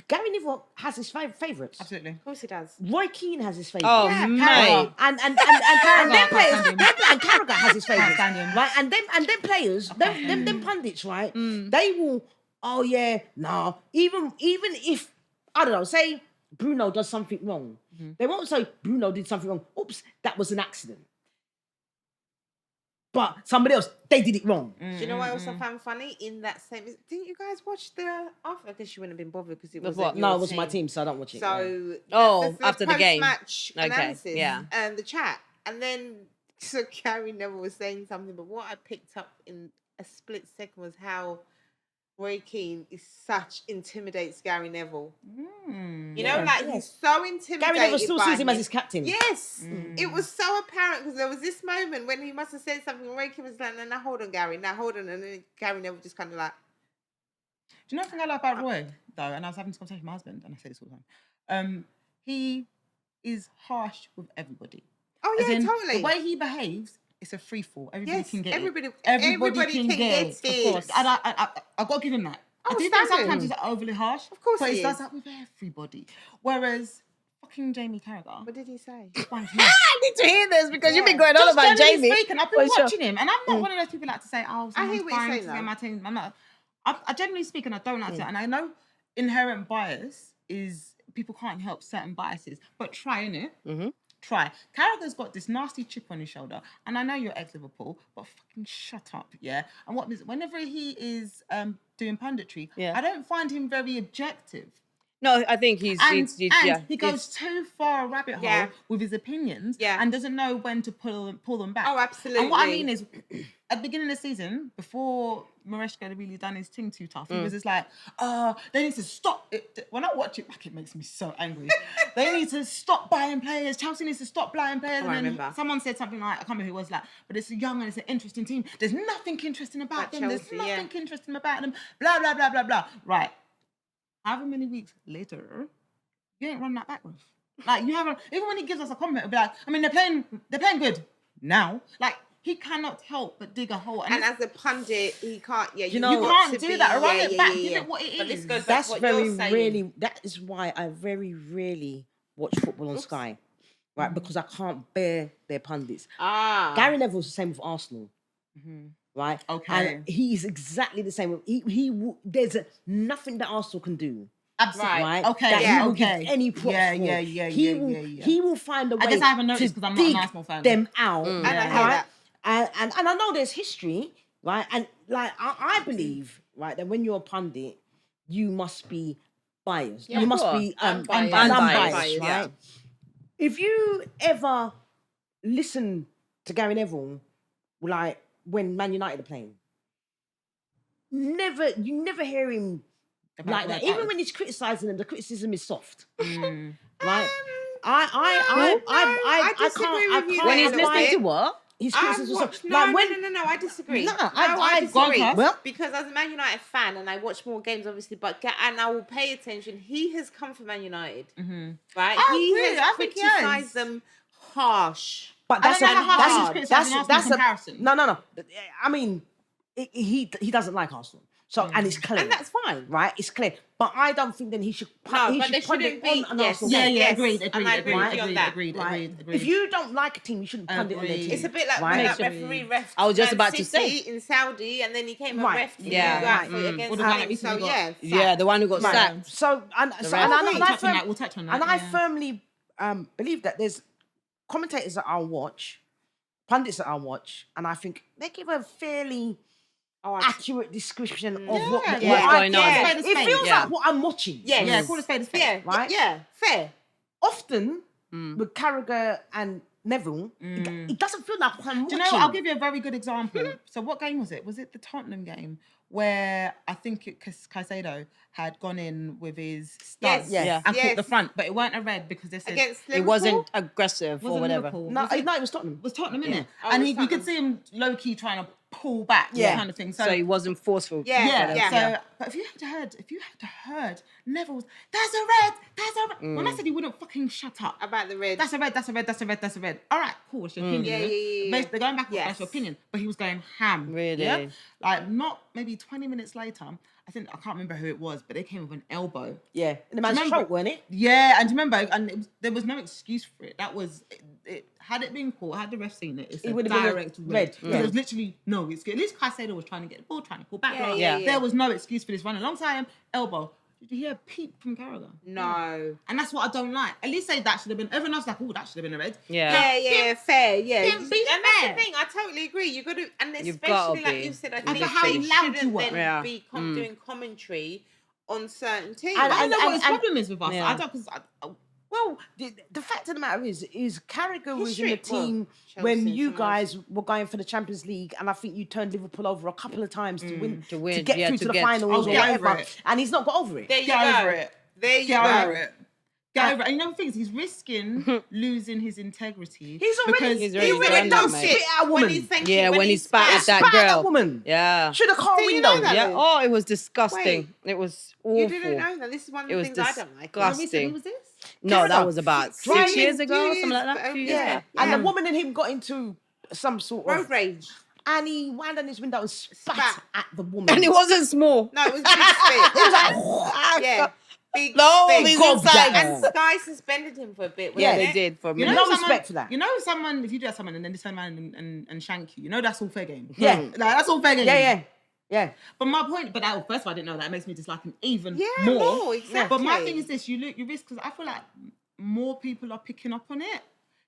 Gary Neville has his favourites. Absolutely. Of course he does. Roy Keane has his favourites. Oh, Yeah, mate. And them players, Can't stand him. and Carragher has his favourites, stand him. right? And them players, them pundits, right? They will. Oh yeah, nah. Even if I don't know, say Bruno does something wrong, they won't say Bruno did something wrong. Oops, that was an accident. But somebody else, they did it wrong. Do you know what I also found funny in that same? Didn't you guys watch the? I guess you wouldn't have been bothered because it was what? No, it wasn't my team, so I don't watch it. So after the game. post-match Okay, analysis, yeah. and the chat, and then so Gary Neville was saying something, but what I picked up in a split second was how Roy Keane intimidates Gary Neville. He's so intimidated. Gary Neville still by sees him as his captain. Yes, it was so apparent because there was this moment when he must have said something. Roy Keane was like, "Now hold on, Gary. Now hold on," and then Gary Neville just kind of like. Do you know something I like about Roy, though? And I was having this conversation with my husband, and I say this all the time. He is harsh with everybody. Oh As yeah, in, totally. The way he behaves, it's a free fall. Everybody Yes, can get everybody- it. Everybody everybody can can get get it. Of course. it. And I got to give him that. I Oh, do think standard. sometimes he's overly harsh. Of course but he he does is. that with everybody. Whereas fucking Jamie Carragher. What did he say? finds I need to hear this because you've been going on Just about generally Jamie. speaking, I've been For sure. watching him, and I'm not one of those people that like to say, "Oh, I hear someone's what you're trying saying, to though. get my team." I'm not. I generally speaking, I don't like it, and I know inherent bias is people can't help certain biases, but trying it. Try. Carragher's got this nasty chip on his shoulder, and I know you're ex-Liverpool, but fucking shut up, yeah. And whenever he is doing punditry, Yeah. I don't find him very objective. No, I think he's he goes too far a rabbit hole Yeah. with his opinions Yeah. and doesn't know when to pull them back. Oh, absolutely. And what I mean is, at the beginning of the season, before Maresca had really done his thing too tough, he was just like, they need to stop it. When I watch it back, it makes me so angry. They need to stop buying players. Chelsea needs to stop buying players. Oh, I and then remember. someone said something like, I can't remember who it was, like, but it's a young and it's an interesting team. There's nothing interesting about them. Chelsea, There's nothing interesting about them. Blah, blah, blah, blah, blah. Right. However many weeks later, you ain't run that back with. Like, you haven't, even when he gives us a comment, it'll be like, I mean, they're playing good now. Like, he cannot help but dig a hole. And as a pundit, he can't. Yeah, You know, you got can't to do be- that. Run yeah, it yeah, back. yeah, Give yeah. it what it But this is. goes back That's to what very you're saying. really. That is why I very rarely watch football on Sky, right? Because I can't bear their pundits. Gary Neville's the same with Arsenal, right? Okay. And he's exactly the same. There's nothing that Arsenal can do. Absolutely. Right. Okay. That Yeah. he will Okay. give any props Yeah. for. Yeah. Yeah. He Yeah. will. Yeah. Yeah. He will find a way. I guess I haven't noticed to because I'm not an dig Arsenal fan. them out. And I hear right? that. And I know there's history, right? And like I believe, right, that when you're a pundit, you must be biased. Yeah, you must sure. be Unbiased. unbiased, Unbiased, right? yeah. If you ever listen to Gary Neville, like when Man United are playing, you never hear him like that. Even when he's criticising them, the criticism is soft, right? I disagree can't. with you When there he's a little listening bit. to what? His I've criticism is watched, soft. no, Like when no, I disagree. No, No, I- I go on, disagree. Cass. Well- because as a Man United fan, and I watch more games, obviously, and I will pay attention. He has come from Man United, right? I He agree. has I think he has. criticised them harsh. But I that's don't know how hard. he's criticising Arsenal in comparison. No. I mean, he doesn't like Arsenal, so and it's clear, And that's fine. right? It's clear. But I don't think then he should. No, he but should they put shouldn't it be. on an Yes. Arsenal Yeah, game. yeah, Yes. agreed, And I agree with you on that. agreed. If you don't like a team, you shouldn't put it on their team. It's a bit like right? when that referee ref. I was just Man about to City say. in Saudi, and then he came a Right. ref. To Yeah. go out Right. for against Well, the guy that him. recently So got- Yeah, the one who got Right. sacked. So and ref. We'll touch on that. And I yeah. firmly believe that there's commentators that I'll watch, pundits that I'll watch, and I think they give a fairly accurate description of what What's going on. Yeah. It feels Yeah. like what I'm watching. Yes. Yeah, call a spade a spade. Yeah. Right? Yeah. Fair. Often with Carragher and Neville, it doesn't feel like what I'm Do watching. you know, I'll give you a very good example. So what game was it? Was it the Tottenham game where I think Caicedo had gone in with his studs Yes. and Yes. caught the front, but it weren't a red because they said Against Liverpool. It wasn't aggressive was or it whatever. Liverpool? No, Was it? it was Tottenham. Was Tottenham in it? Oh, And it was you could Tottenham. see him low key trying to pull back, Yeah. kind of thing. So he wasn't forceful. Yeah. Yeah, so Yeah. but if you had heard Neville's, that's a red. When I said he wouldn't fucking shut up. About the red. That's a red. All right, cool. It's your opinion. Yeah. They're going back. Yes. That's your opinion. But he was going ham. Really? Yeah? Like not maybe 20 minutes later. I can't remember who it was, but they came with an elbow. Yeah, in the man's Remember- throat, weren't it? Yeah, and do you remember? And there was no excuse for it. That was it. Had it been caught, had the ref seen it, it's It a would have been a direct red. red. Yeah. There was literally no excuse. At least Caicedo was trying to get the ball, trying to pull back. Yeah, blah, yeah, blah. yeah. There was no excuse for this run alongside him. Elbow. Did you hear a peep from Carragher? No. And that's what I don't like. At least say that should have been. Everyone else like, oh, that should have been a red. Yeah. Yeah, fair, yeah. Yeah, And be that's fair. the thing, I totally agree. You got to, and You've gotta especially like be. you said, I And think for how they loud you shouldn't were. then Yeah. be doing commentary on certain teams. And- I don't know what his and- problem is with us. Yeah. I don't because Well, the fact of the matter is Carragher was in History- the team well, when Chelsea, you someone else. guys were going for the Champions League, and I think you turned Liverpool over a couple of times to win, to win, get yeah, through to to the get- finals Oh, or get whatever, over it. and he's not got over it. there you get go. over it. There you Get go. over it. Get over it. And you know the thing is, he's risking losing his integrity. He's already, because He's he already already done done that, spit mate. at a woman. When he spat at that Spat at girl. that woman. Yeah. Through the car Do you window. know that? Yeah. Oh, it was disgusting. Wait. It was awful. You didn't know that. This is one of It the was things I don't like. How disgusting. recently was this? No, that Carragher. was about Driving 6 years ago, years, something like that. A few years yeah. ago. And the woman and him got into some sort Road of, rage. and he wound on his window and spat Spat. at the woman. And it wasn't small. No, it was big spit. It was like, yeah. Big No, spit. he's God, inside. that- And Sky suspended him for a bit. Yeah, wasn't they it? did for a You minute. know, No someone, respect for that. You know, if you do that someone and then they turn around and shank you, you know that's all fair game. Yeah. Like, that's all fair game. yeah. But my point, first of all, I didn't know that. It makes me dislike him even Yeah, more. more, But my exactly. thing is this: you risk because I feel like more people are picking up on it.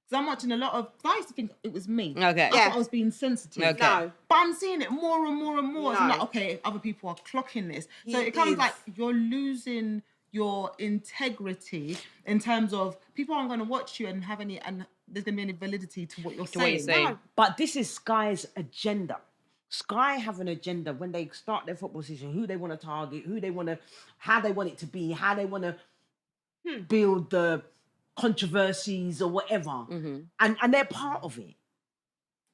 Because I'm watching a lot of. Cause I used to think it was me. Okay. I Yeah. thought I was being sensitive. Okay. No. But I'm seeing it more and more and more. So I'm No. like, okay, other people are clocking this. So He it comes is. like you're losing your integrity in terms of people aren't going to watch you and have any, and there's going to be any validity to what you're what you're saying. saying. No. But this is Sky's agenda. Sky have an agenda when they start their football season, who they want to target, how they want it to be, how they want to build the controversies or whatever. And they're part of it.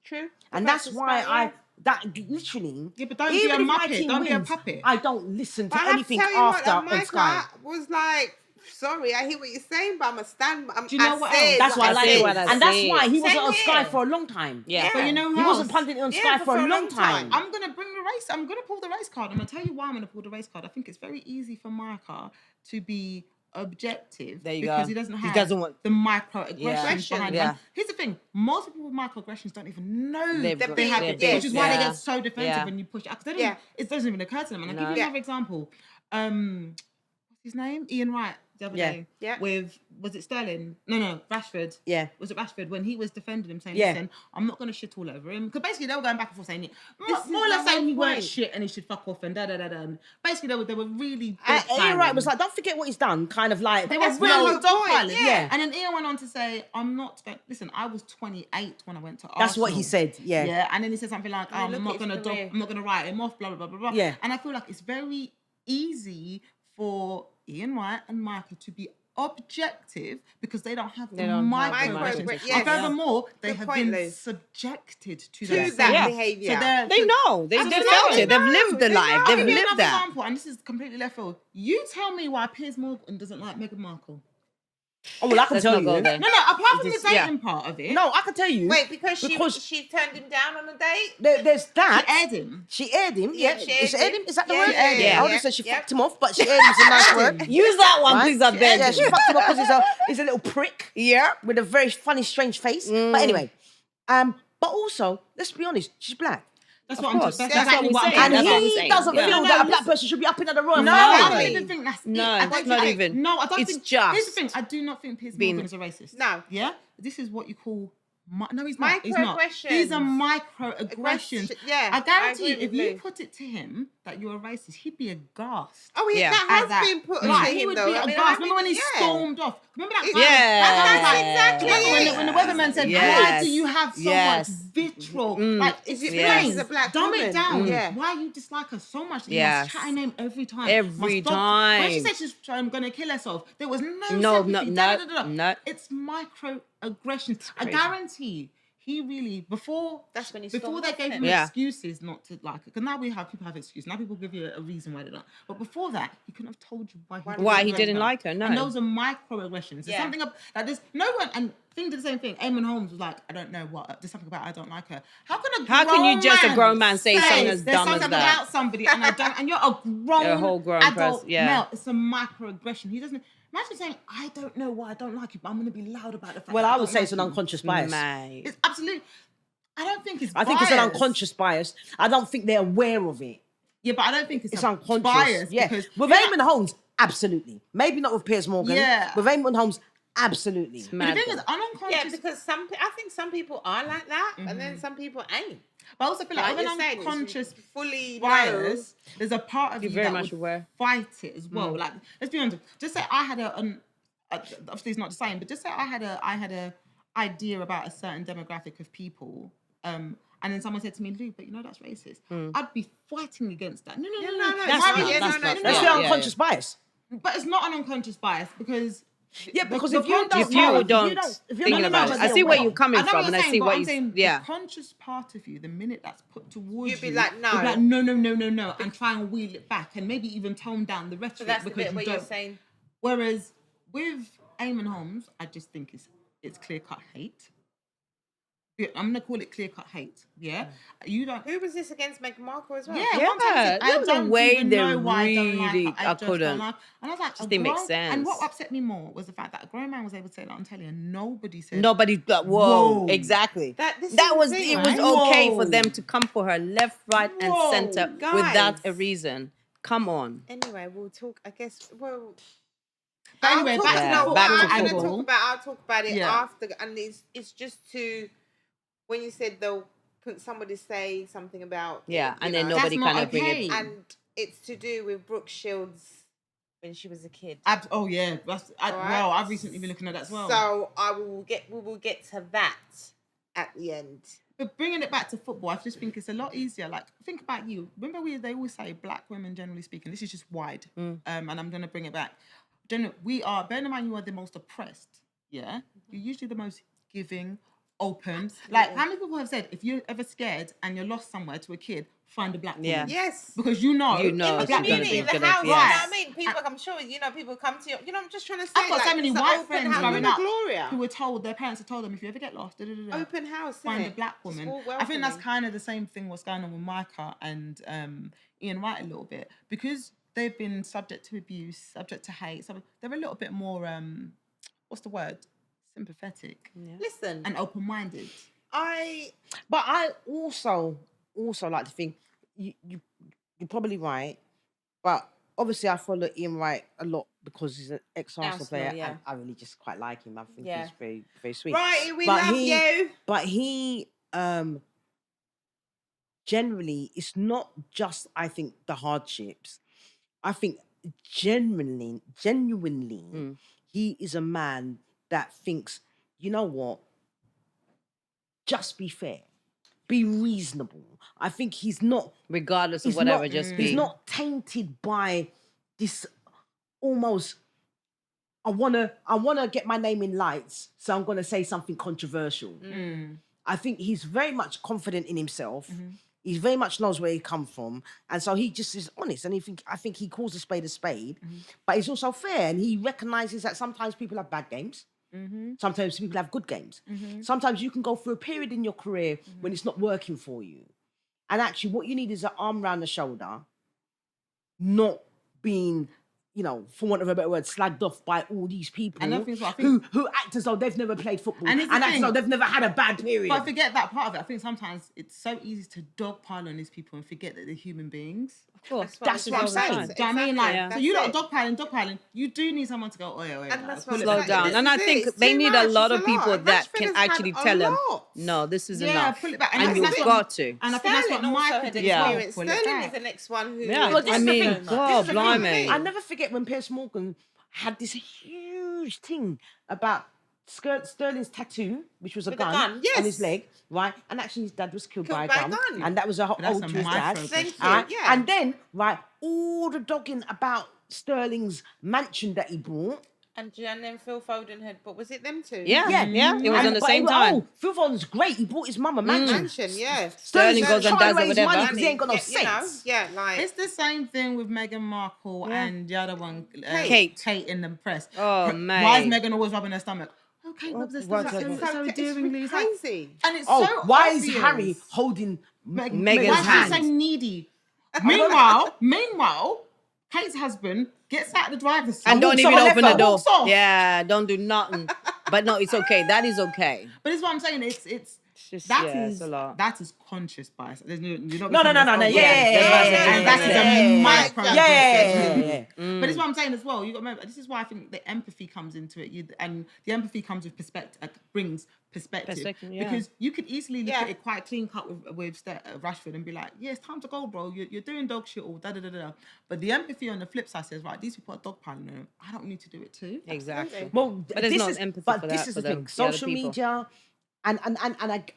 True. And That's that's the why start, that literally... Yeah, but don't be a even if my muppet, team don't be a wins, puppet. I don't listen to But I have anything to tell you after what, on Sky. Micah was like, sorry, I hear what you're saying, but I'm a stand. Do you know what else? That's why I like it. what I And that's said. why he wasn't Same on Sky here. for a long time. Yeah. But you know who He else? wasn't punting on Yeah, Sky for for a long time. I'm going to bring the race. I'm going to pull the race card. I'm going to tell you why I'm going to pull the race card. I think it's very easy for Micah to be objective There you because go. he doesn't He have doesn't want- the microaggressions Yeah. behind Yeah. him. Here's the thing: most people with microaggressions don't even know They've they got- have they're it, big. which is why they Yeah. get so defensive Yeah. when you push it. 'Cause they don't Yeah. it doesn't even occur to them. And I'll give you Yeah. another example. What's his name? Ian Wright. The other Yeah. day, Yeah. with was it Sterling? No, Rashford. Yeah. Was it Rashford when he was defending him, saying, Yeah. "Listen, I'm not going to shit all over him," because basically they were going back and forth saying, This more or is less my saying he whole weren't point. shit and he should fuck off and da da da da. And basically they were really. Ian Wright was dogpiling. like, don't forget what he's done. Kind of like, They were That's really my whole point, dogpiling. yeah. And then Ian went on to say, "I'm not going. Listen, I was 28 when I went to Arsenal." That's what he said. Yeah. Yeah, and then he said something like, I mean, I'm look not at his gonna career. I'm not gonna write him off, blah blah blah blah blah. Yeah. And I feel like it's very easy for Ian Wright and Michael to be objective because they don't have the They don't have the microaggressions. microaggressions. And Yes. furthermore, they Good have point, been Liz. subjected to To that. that Yeah. behaviour. So they're They know. They Absolutely. felt it. They've They lived the know. life. I'll They've give you lived another that. example, and this is completely left field. You tell me why Piers Morgan doesn't like Meghan Markle. Oh, well, I can Let's tell not you. go there. No, apart from the Just- yeah. dating part of it. No, I can tell you. Wait, because Because- she turned him down on a date? There's that. She aired him. She aired him. Yeah, Yeah, she aired she aired him. him. Is that the Yeah, word? she aired him. I would Yeah. have said she Yep. fucked him off, but she aired him. Is a nice word. Use that one, Right? please, I beg Yeah, you. she fucked him up because he's a little prick. Yeah. With a very funny, strange face. But anyway, but also, let's be honest, she's black. That's Of what I'm course. saying. That's what we're saying. And That's what I'm he saying. doesn't Yeah. feel No, that a no, black person should be up in the royal No, family. I don't even think that's No, it. I don't it's not think- even. No, I don't It's think. just Here's the thing. I do not think Piers being- Morgan is a racist. No. Yeah? This is what you call... no, he's not. He's not. Microaggressions. These are microaggressions. Yeah, I guarantee I you, agree if with you Lou. put it to him that you're a racist, he'd be aghast. Oh, Yeah. that At has that. been put Right, to he him, would though. be I mean, aghast. Remember when he yeah. stormed off? Remember that? Yeah. That's exactly When the weatherman said, "Why Yes. do you have so Yes. much vitriol?" Like, Is it's it Yes. because she's a black Dumb woman? it down. Yeah. Why you dislike her so much? You Yes. must chat her name every time. Every Must stop- When she time. said she's going to kill herself, there was no No, sympathy. no. It's microaggressions. I crazy. guarantee he really before That's when he before stormed they off, gave innit? him Yeah. excuses not to like it. Because now people have excuses. Now people give you a reason why they don't. But before that, he couldn't have told you Why he didn't like her, no. And those are microaggressions. There's Yeah. something up like this. No one and Thing did the same thing. Eamon Holmes was like, I don't know what. There's something about I don't like her. How can a grown man say something as there's dumb as something that? about somebody and I don't, and you're a grown, You're a whole grown adult person, yeah. male? It's a microaggression. He doesn't. Imagine saying, I don't know why I don't like you, but I'm going to be loud about the fact. Well, that I would don't say like it's an you. unconscious bias. Mate. It's absolute. I don't think it's. I think it's an bias. unconscious bias. I don't think they're aware of it. Yeah, but I don't think it's It's a unconscious. bias. Yeah. Because With Eamon Holmes, absolutely. Maybe not with Piers Morgan. Yeah. With Eamon Holmes, absolutely. But the Mad thing though. is, unconscious. Yeah, because I think some people are like that, and then some people ain't. but I also feel like Like with you're an saying, it's unconscious fully bias, there's a part of You're you very that much would aware. fight it as well. Like, let's be honest. Just say I had obviously it's not the same, but just say I had a idea about a certain demographic of people, and then someone said to me, Lou, but you know that's racist. I'd be fighting against that. No. no, That's Why- not- yeah, that's no, not- no, That's no. the Yeah, unconscious bias. But it's not an unconscious bias because Yeah, because the if you don't, conscious If you part- don't if you're think not about it, aware, I see where aware. you're coming I know from, what and you're I saying, see but what I'm you. saying Yeah. the conscious part of you, the minute that's put towards You'd be you, like, no. you'd be like, no, and try and wheel it back, and maybe even tone down the rhetoric So that's the because bit you where don't. you're saying, Whereas with Eamon Holmes, I just think it's clear cut hate. Yeah, I'm gonna call it clear cut hate. Yeah, you don't. who was this against Meghan Markle as well? Yeah, Yeah, one time I said, there I was a don't way even they know why I don't like really- her. I just don't couldn't. like. And I was like, Just didn't make And sense. what upset me more was the fact that a grown man was able to say that on telly, and nobody said. Nobody. Whoa. Whoa. Exactly. This That is was the thing, it. Was right? okay Whoa. for them to come for her left, right, and Whoa, center guys. without a reason. Come on. Anyway, we'll talk. I guess. Well. But anyway, I'll back talk, to no, football back to I'm gonna football. I'll talk about it Yeah. after, and it's just to when you said they'll put somebody say something about Yeah, you and then know, nobody That's not kind of bring okay. it. and it's to do with Brooke Shields' when she was a kid. Oh yeah, well, I've recently been looking at that as well. So we will get to that at the end. But bringing it back to football, I just think it's a lot easier. Like, think about you. Remember, they always say black women, generally speaking, this is just wide. And I'm going to bring it back. We are, bearing in mind you are the most oppressed, yeah? You're usually the most giving, open. Absolutely. Like, how many people have said, if you're ever scared and you're lost somewhere to a kid, find a black woman? Yeah. Yes. Because you know In the a black community, in the woman. house, you know Right. what I mean? People, I'm sure, people come to you. I'm just trying to say, I've got so many it's an white open friends house. growing Women up Gloria. who were told, their parents have told them, if you ever get lost, Open house, find innit? a black woman. It's all I think that's welcoming. kind of the same thing what's going on with Micah and Ian Wright a little bit, because they've been subject to abuse, subject to hate. So they're a little bit more what's the word? Sympathetic. Yeah. Listen, And open-minded. But I also like to think you're probably right, but obviously I follow Ian Wright a lot because he's an ex-Arsenal Arsenal, player, yeah. and I really just quite like him. I think Yeah. he's very, very sweet. Righty, we But love he- you. But he generally, it's not just, I think, the hardships. I think genuinely, he is a man that thinks, you know what? Just be fair. Be reasonable. I think he's not, Regardless of he's whatever, not, just he's be. not tainted by this almost, I wanna get my name in lights, so I'm gonna say something controversial. I think he's very much confident in himself. He very much knows where he come from, and so he just is honest. And I think he calls a spade, but he's also fair, and he recognizes that sometimes people have bad games. Sometimes people have good games. Sometimes you can go through a period in your career when it's not working for you, and actually, what you need is an arm around the shoulder, not being, for want of a better word, slagged off by all these people And I think so, I think- who act as though they've never played football And and it's the act as thing- though they've never had a bad period. But forget that part of it. I think sometimes it's so easy to dogpile on these people and forget that they're human beings. Of course. That's what I'm saying. Do you know what I mean? Like, Yeah. so you lot That's are dogpiling. You do need someone to go, oh, yeah, And that's pull what it Slow back. down. This And I is it. think It's they too need much. a lot It's of a people lot. that Rashford can has had actually a tell them, lot. no, this is Yeah, enough. pull it back. And I think you've that's got to. And I think that's what Sterling also Micah had did Yeah. as well. experience. Pull it Sterling is back. the next one who. Yeah, But this I is the mean, thing. God, This is the thing. blimey. I never forget when Piers Morgan had this huge thing about Sterling's tattoo, which was a With the gun, gun, yes. on his leg, right? And actually his dad was killed by a by a gun. gun. And that was a But that's ode a to his dad. micro Thank you, Right? yeah. And then, right, all the dogging about Sterling's mansion that he bought. And then Phil Foden had, but was it them two? Yeah, yeah. It was And- on the but same it was, time. Oh, Phil Foden's great. He bought his mum a mansion. Mansion, yeah. Sterling goes and does it, whatever. because he ain't got no Yeah, sense. yeah, like. It's the same thing with Meghan Markle Yeah. and the other one, Kate. Kate in the press. Oh, Why mate. is Meghan always rubbing her stomach? Oh, Kate rubs her stomach so endearingly. It's It's like- crazy. And it's Oh, so why obvious. is Harry holding Meghan's Why is hand. she so needy? Meanwhile, Kate's husband gets out of the driver's seat And don't walks even off, open the door. walks off. Yeah, don't do nothing. But no, it's okay. That is okay. But it's what I'm saying. It's It's just, that yeah, is it's a lot. that is conscious bias. There's no, you're not No. becoming a- Yeah. And that is a micro. Yeah. But it's what I'm saying as well. You got to remember. This is why I think the empathy comes into it. And the empathy comes with perspective. Brings perspective. Yeah. Because you could easily look Yeah. at it quite clean cut with Rashford and be like, yeah, it's time to go, bro. You're doing dog shit or da da da da. But the empathy on the flip side says, right, these people are dogpiling on him. I don't need to do it too. Exactly. Well, But there's this no is, empathy but for this that is for the the thing. other Social people. media, and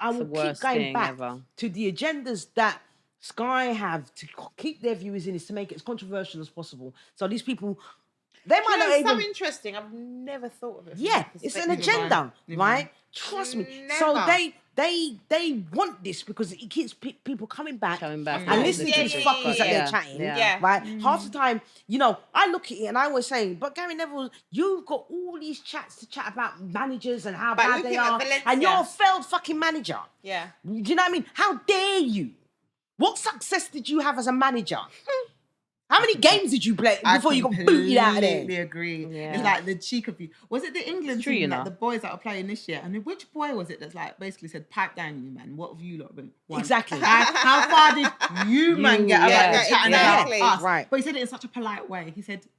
I will the keep worst going thing back ever. to the agendas that Sky have to keep their viewers in, is to make it as controversial as possible. So these people, they might not It's so even. interesting. I've never thought of it. from Yeah, that it's an perspective. agenda, Never right? mind. Trust me. So Never. they want this because it keeps people coming back Coming back and and listening to these Yeah, fuckers that yeah, they're chatting. yeah. Right? Half the time, I look at it and I always say, but Gary Neville, you've got all these chats to chat about managers and how But bad looking they at are, Valencia- and you're a failed fucking manager. Yeah. Do you know what I mean? How dare you? What success did you have as a manager? How many games did you play before you got booted out of there? I completely agree. Yeah. It's like the cheek of you. Was it the England It's true, team, you like know. the boys that are playing this year? And which boy was it that's like basically said, pipe down you, man. What have you lot been? won?" Exactly. How far did you, man, get yeah. about chatting Exactly. about us? Right. But he said it in such a polite way. He said, just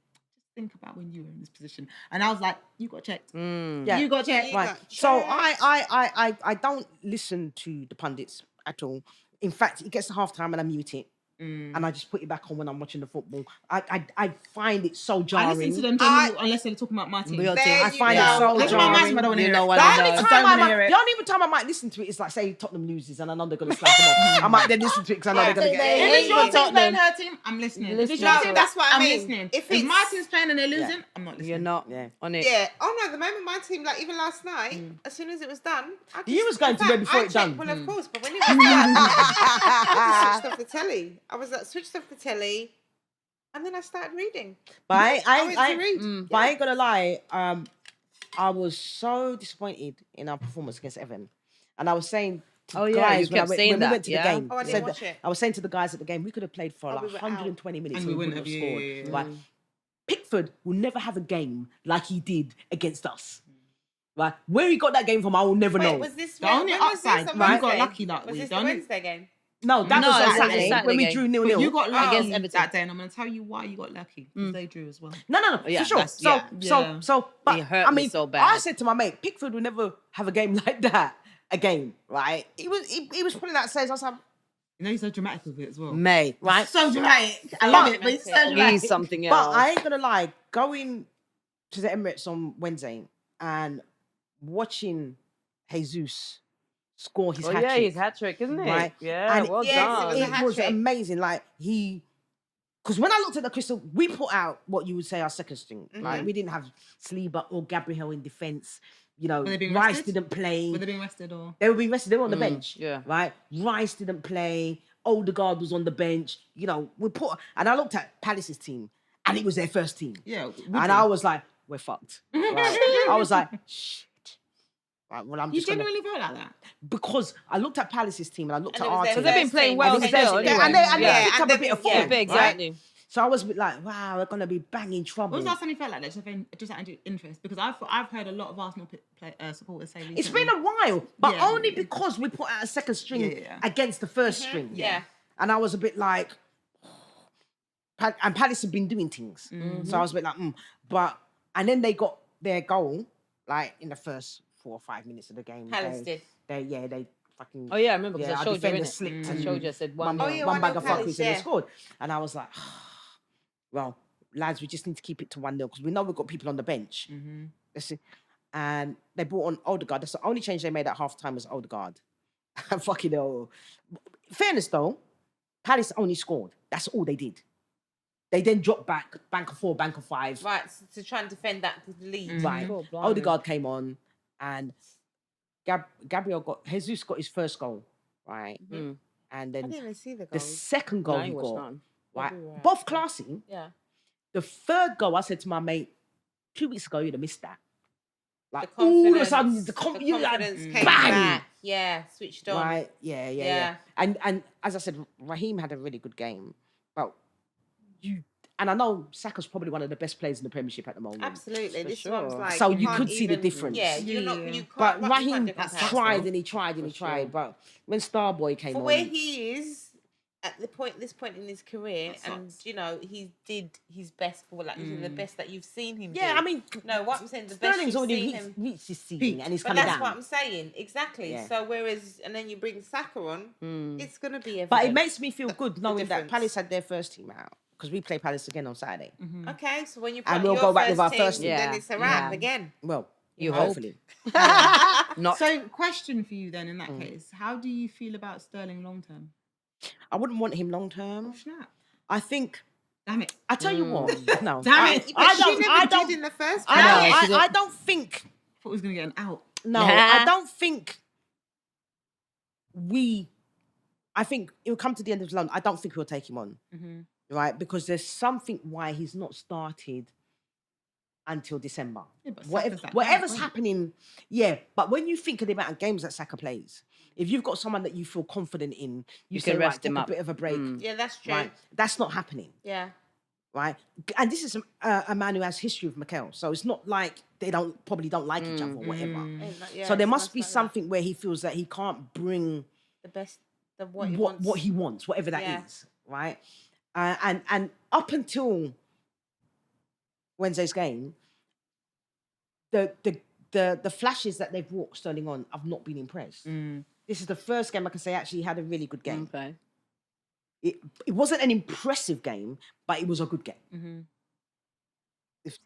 think about when you were in this position. And I was like, you got checked. Yeah. You got checked. You Right. got So checked. I don't listen to the pundits at all. In fact, it gets to halftime and I mute it. and I just put it back on when I'm watching the football. I find it so jarring. I listen to them unless they're talking about my team. Your There team. I you find it go. so That's my jarring. I don't want to You hear know it. what The I only, know. don't time wanna I hear might, it. the only time I might listen to it is like, say Tottenham loses and I know they're going to slag them off. I might then listen to it because I know they're going to If get it's it. your team Tottenham. playing her team, I'm listening. If it's Listening your to team, it. That's what I I'm mean. listening. If If my it's- team's playing and they're losing, I'm not listening. You're not on it. Yeah. Oh no, the moment my team, like even last night, as soon as it was done, I just, You was going in to bed fact, before I it done. checked- Well, of course, but when it was done, I just switched off the telly. I was switched off the telly, and then I started reading. But I went to read. But I ain't gonna lie, I was so disappointed in our performance against Everton, and I was saying to Oh, the yeah, guys you kept when saying we that, went to yeah? the game. Oh, I didn't said watch that- it. I was saying to the guys at the game, we could have played for Oh, like we were out. 120 minutes And and we we wouldn't wouldn't have have, scored. yeah, yeah, Right? Pickford will never have a game like he did against us. Right? Where he got that game from, I will never know. Wait, was this The only when was this? upside, On you got Wednesday? lucky that Was week, this the don't you? Wednesday game? No, that No, was it on was Saturday, Saturday when we game. drew But 0-0. you got lucky Against Everton. that day, and I'm going to tell you why you got lucky. Because they drew as well. No, Yeah, for sure. that's- So, yeah. but It hurt I me mean, so I bad. said to my mate, Pickford will never have a game like that again, right? He was putting that says, I was like, You know, he's so dramatic with it as well. May. right? So dramatic. I love it, but he's so dramatic. He's something But else. I ain't gonna lie, going to the Emirates on Wednesday and watching Jesus score his Oh, hat yeah, trick, his hat trick, isn't it? right? Yeah, And well yes, it done. was a it was hat-trick. amazing. Like because when I looked at the crystal, we put out what you would say our second string. Like we didn't have Saliba or Gabriel in defence. You know, Were they being Rice rested? didn't play. Were they being rested or? They were being rested. They were on the bench. yeah. Right. Rice didn't play. Odegaard was on the bench. You know, and I looked at Palace's team, and it was their first team. Yeah. And I was like, we're fucked. Right? I was like, shit. Right, well, I'm You just gonna, genuinely felt like that? because I looked at Palace's team and I looked And at it was our their team. They've been first playing team. well And it was still, their- anyway. and they Yeah, picked and up a then- bit of yeah, form. Yeah, exactly. Right? So I was a bit like, wow, we're gonna be banging trouble. When was the last time you felt like that? Just out of interest, because I've heard a lot of Arsenal supporters say recently. It's been a while, but Yeah. only because we put out a second string Yeah. against the first string. Yeah. And I was a bit like, and Palace have been doing things. So I was a bit like, and then they got their goal, like in the first 4 or 5 minutes of the game. Palace did. They fucking. Oh, yeah, I remember because Yeah, I our showed you, defender innit? slipped I and showed you, I said one, 1-0. Oh, yeah, one bag of 1-0 Palace, fuckers and they yeah. scored. And I was like, well, lads, we just need to keep it to 1-0 because we know we've got people on the bench. Let's see. And they brought on Odegaard. That's the only change they made at half time was Odegaard. Fucking hell. Fairness though, Palace only scored. That's all they did. They then dropped back, bank of 4, bank of 5. Right, to try and defend that lead. Right. Oh, blimey. Odegaard came on and Gabriel Jesus got his first goal. Right. And I then didn't even see the the goal. second goal No, he he was got, none. right? Right. Both classy. Yeah. The third goal, I said to my mate, 2 weeks ago, you'd have missed that. Like, The all of a sudden, confidence- the confidence confidence came bang! back. Yeah, switched on. Right, yeah. And as I said, Raheem had a really good game. But and I know Saka's probably one of the best players in the Premiership at the moment. Absolutely. For This sure. one's like So you can't could see the even- difference. Yeah, Yeah, you're not. yeah. You can't. But you can't Raheem do comparison. tried and he tried and he tried. But when Starboy came For on, where he is at this point in his career, That and sucks. you know he did his best for like the best that you've seen him. yeah, do. I mean, no, what I'm saying, the best Sterling's you've already seen reached, him. reached his ceiling Peak. and he's But coming that's down. what I'm saying, exactly. Yeah. So whereas, and then you bring Saka on, it's gonna be. But it evident. makes me feel good knowing that difference. Palace had their first team out because we play Palace again on Saturday. Okay, so when you And put we'll your go back with our team, first team. then Yeah, it's a wrap yeah. again. Well, You hope. hopefully. Not So, question for you then in that case: how do you feel about Sterling long term? I wouldn't want him long term. Oh snap! I think. Damn it! I tell you what. No. Damn it. But she never did in the first place. I don't think. Thought he was gonna get an out. No, I don't think I think it will come to the end of his loan. I don't think we'll take him on. Right? Because there's something why he's not started until December. Yeah, but Saka's that Whatever's guy, right? happening, yeah. But when you think of the amount of games that Saka plays, if you've got someone that you feel confident in, you say, can right, rest take him a up. bit of a break. Yeah, that's true. Right? That's not happening. Yeah. Right? And this is a man who has history with Mikel. So it's not like they probably don't like each other or whatever. Yeah, So there it's must nice be like that. something where he feels that he can't bring The best, what he what wants. he wants, whatever that Yeah. is, right? And up until Wednesday's game, the flashes that they've brought Sterling on, I've not been impressed. This is the first game I can say actually he had a really good game. okay. it wasn't an impressive game, but it was a good game.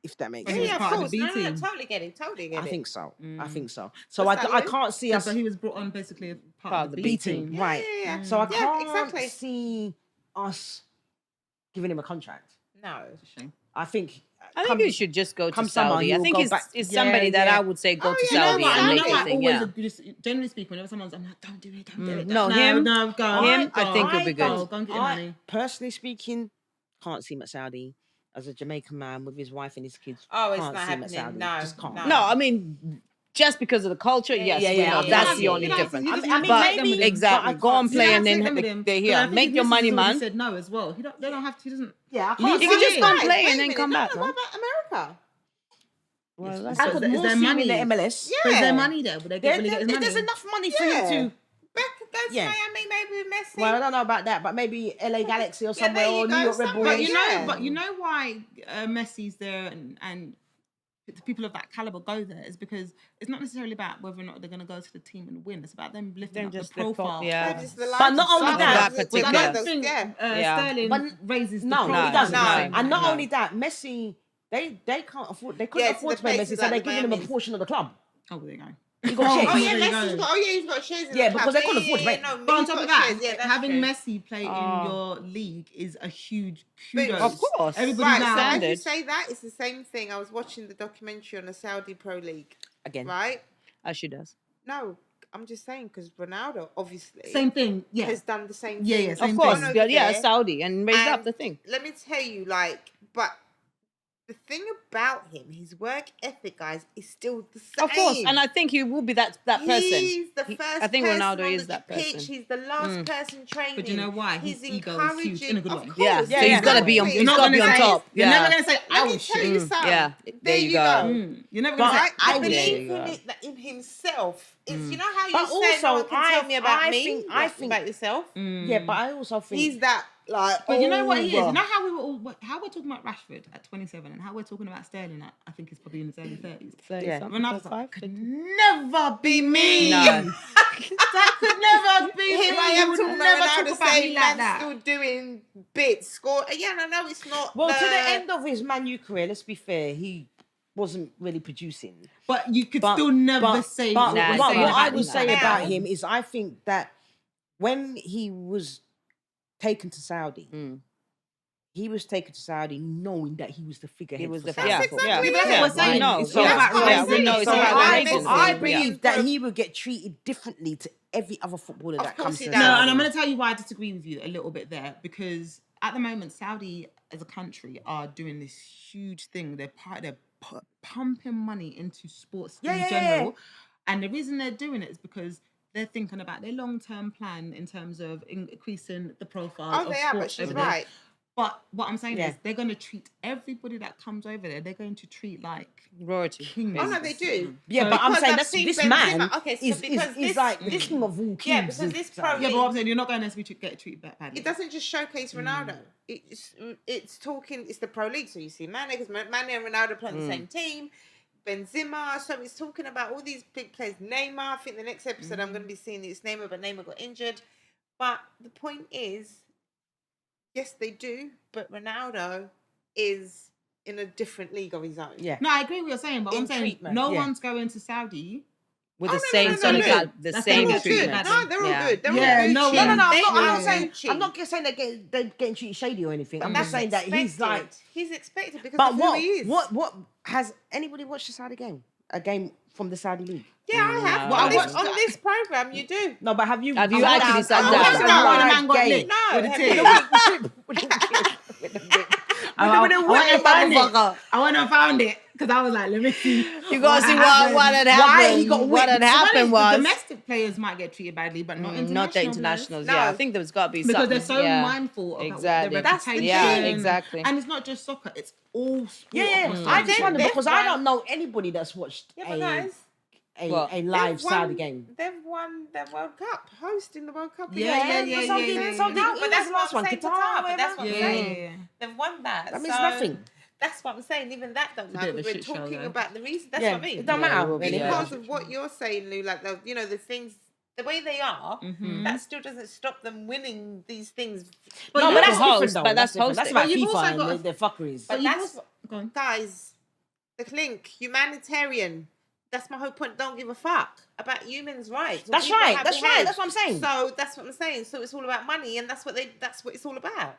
If that makes And sense. he was Yeah, of part of course. the B No, team. totally get it. Totally get I it. think so. I think so. So What's that, I Lou? can't see us So he was brought on basically as part Part of the of the B B team. team. right. Yeah. So I Yeah, can't exactly. see us giving him a contract. No. Shame. I think. I think he should just go to come summer, Saudi. I he'll think go he's, back- he's Yeah, somebody that yeah. I would say go Oh, to yeah, You know Saudi what? and You make know his what? thing. Always, Yeah. just generally speaking, whenever someone's, I'm like, don't do it, don't do it. No, no, him- no, go. him, I think go. he'll be good. Go and get your money. Personally speaking, can't see him at Saudi. As a Jamaican man with his wife and his kids, Oh, it's can't not see him at happening. Saudi. No, Just can't. no. No, I mean, just because of the culture, yes, yeah, we yeah, know yeah, that's yeah, the yeah, only yeah. difference. You just I have mean, to take maybe- them with him. Exactly. but Go and You play don't and have to then take them with him. they're But I here. think Make his your missus money, has already man. said no as well. They don't have to. He doesn't. Yeah, I Leave can't You see can just it. go and Guys, play wait and a then minute. come No, back, no, man. what about America? Well, that's I So could is more there see him money? in the MLS. But is there money there? Would they get? Will he get his money? There's enough money for him Yeah. to. Back go to Yeah. Miami, maybe with Messi. Well, I don't know about that, but maybe LA Galaxy or Yeah, somewhere, there you or New go, York Red somewhere, Bulls. But you know, Yeah. but you know why Messi's there and the people of that caliber go there is because it's not necessarily about whether or not they're going to go to the team and win. It's about them lifting Then up the just the profile. yeah. Just the But not only lifestyle that, of that the- Which I particular- don't think Yeah. Yeah. Sterling But raises the No, profile. it doesn't. No. And not No. only that, Messi, they can't afford. They couldn't Yeah, to afford the to pay Messi, places so like they're the giving him a Miamis. portion of the club. Oh, there you go. He got shares. Oh yeah, There you Messi's go. got. Oh yeah, he's got shares in Yeah, the because club. they couldn't afford to pay. No, But on he's top got of that, shares. Yeah, that's having true. Messi play in Oh. your league is a huge But- kudos. Of course. Everybody Right, now. so as you Standard. say that, it's the same thing. I was watching the documentary on the Saudi Pro League, Again. right? As she does. No, I'm just saying because Ronaldo obviously Same thing. Yeah. has done the same Yeah, thing. yeah, Of same course. thing. Gone over Yeah, there, Saudi and raised up and the thing. Let me tell you, like, but the thing about him, his work ethic, guys, is still the same. Of course. And I think he will be that person. He's the first I think person Ronaldo on is the that pitch. person. He's the last person training. But you know why? He's His ego is huge in a good of way. course. Yeah, so he's gotta be on- exactly. he's gotta be on top. You're Yeah. never going to say, I Let me was tell you shit. something. Yeah, There there you you go. go. You're never going to say, Right? I I was believe shit. you in, go. in himself. It's, you know how you But say no also, one can tell me about I me, think- about yourself. Yeah, but I also think He's that like. But you know what he is? over. You know how we were all, how we're talking about Rashford at 27 and how we're talking about Sterling at, I think he's probably in his early 30s. 30 Yeah. something, Ronaldo's 35, like, could 50. never be me. No. That could never be Here me. I You am would talking never about talk Ronaldo about me saying like man's that. still doing bits, score. Yeah, I know it's not. well, to the end of his Man U career. Let's be fair, he wasn't really producing. But you could But- still never but- say But, what we're Nah, but saying what I about would him say now. about him is, I think that when he was taken to Saudi, he was taken to Saudi knowing that he was the figurehead. He was for the Saudi. yeah, exactly yeah, it. That's what yeah. we're saying. We know. It's So all yeah, about yeah, we raising. know it's So about I- raising. I Yeah. believe that he would get treated differently to every other footballer Of that course comes he to does. No, Saudi. and I'm going to tell you why I disagree with you a little bit there, because at the moment Saudi as a country are doing this huge thing. They're pumping money into sports Yeah, in yeah, general, yeah. and the reason they're doing it is because they're thinking about their long-term plan in terms of increasing the profile Oh, of they are, but sports she's over there. right. But what I'm saying Yeah. is they're going to treat everybody that comes over there. They're going to treat like Royalty. kings. Oh no, they do. Yeah, but I'm Because saying I've that's seen this Benzema. man Okay, so is because this- like this king of all kings. Yeah, because of this Saudi. pro- Yeah, but what I'm saying, you're not going to get treated badly. It doesn't just showcase Ronaldo. It's talking. It's the pro league. So you see Mane, because Mane and Ronaldo play on the same team. Benzema. So it's talking about all these big players. Neymar. I think the next episode I'm going to be seeing is Neymar, but Neymar got injured. But the point is, yes, they do. But Ronaldo is in a different league of his own. Yeah. No, I agree with what you're saying, but In I'm saying treatment, no yeah. one's going to Saudi. With Oh, the no, same no, no, sort of no. gal- the That's same They're all good. treatment. No, they're all Yeah. good. They're Yeah, all good. no Gucci. one- No, They I'm are saying Gucci. I'm not saying they're getting treated shady or anything. I'm just saying that he's like. he's expected because But of who he is. what has anybody watched the Saudi game? A game from the Saudi league? Yeah, I have. No. on, I this, watched on that. this program, you do. No, but have you? Have you sat actually down sat and down? watched I a watched live the man got game? lit. No, With the have team. you? I went and found it. I went and found it because I was like, let me see. You gotta see what had happened. Why he got what had whipped. happened was domestic players might get treated badly, but not international. not the players. internationals. No. Yeah, I think there's got to be Because something. they're so yeah. mindful of Exactly. their That's the reputation. Yeah, thing. exactly. And it's not just soccer; it's all sport. Yeah, across the I board. just wonder They've because I won- don't know anybody that's watched Yeah, but guys, a live they've Saudi won- game. They've won the World Cup, hosting the World Cup. Yeah, yeah, so yeah, did- yeah, so yeah. did- No, who but was that's the what last I'm one? saying. Qatar, But that's what I'm Yeah, saying. yeah, yeah. They've won that. That means so nothing. That's what I'm saying. Even that don't a matter. bit of a We're shit show, talking though. about the reason. That's Yeah, what I mean. it don't Yeah, matter. it will be, really. yeah. Because of what you're saying, Lou, like the things the way they are, that still doesn't stop them winning these things. But No, but that's host, different though. but that's different. That's hosting. about But you've also FIFA got and their fuckeries. But you've that's, also- go on. guys, the link, humanitarian. That's my whole point. Don't give a fuck about humans' rights. or That's people right. how That's behave. right. That's what I'm saying. So that's what I'm saying. So it's all about money, and that's what it's all about.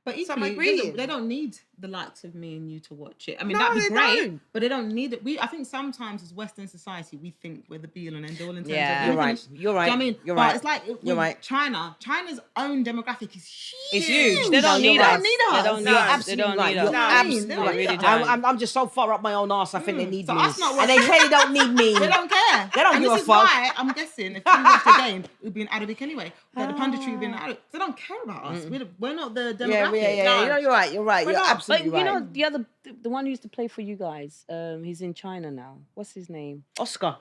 But So I'm equally, agreeing. they don't need the likes of me and you to watch it. I mean, No, that'd be they great, don't. but they don't need it. I think sometimes as Western society, we think we're the be all and end all in terms Yeah. of You're right. everything. You're Do you know right. what I mean? You're but right. it's like You're with right. China's own demographic is huge. It's huge. They don't you're need right. us. They They don't don't need need us. us. They Absolutely don't right. need You're us. No, absolutely they They right. really I'm don't. just so far up my own arse. I think they need So me, us not and they watching- clearly don't need me. They don't care. They don't and give this a is fuck. why I'm guessing if we watched the game, it would be in Arabic anyway. Like the punditry would be in Arabic. They don't care about us. We're not the demographic. Yeah. No. You're right. You're right. We're You're not. absolutely But you right. know the one who used to play for you guys. He's in China now. What's his name? Oscar,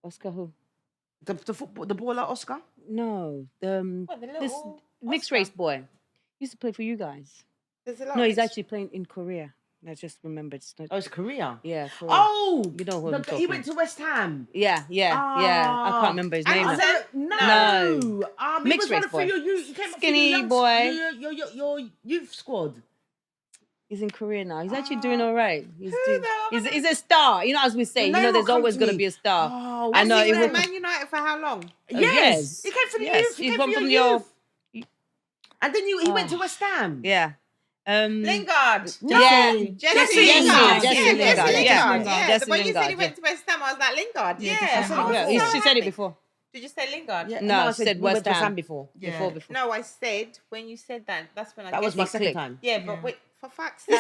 Oscar who? the baller Oscar. No, What, the this little mixed Oscar? race boy. He used to play for you guys. There's a lot No, of he's mixed- actually playing in Korea. I just remembered. It's not, Oh, it's Korea. yeah, Korea. Oh, You know who I'm he talking. went to West Ham. Yeah. I can't remember his name. And now. No. He Mixed was one race of boy. you came up Skinny for your boy. Your youth squad. He's in Korea now. He's actually doing all right. He's the- he's a star. You know, as we say, The you name know, will there's come always to going to me. be a star. Oh, I know Has he it been will. at Man United for how long? Yes. He came for the Yes. youth. He He's came one for from your your. youth. And then he went to West Ham. Yeah. Lingard. Jesse. Jesse Lingard. Lingard. Jesse Yeah, Lingard. Jesse Yeah. Lingard. Yeah. Jesse When you said he Lingard, went to West Ham, I was like, Lingard. Yeah. Yeah, I was Yeah, so she said happy. it before. Did you say Lingard? Yeah, No, I she said we went West to West Ham. Ham before. Yeah. Before. No, I said when you said that, that's when I That was guessed my it second clicked. time. Yeah, Yeah. but wait, for fuck's sake.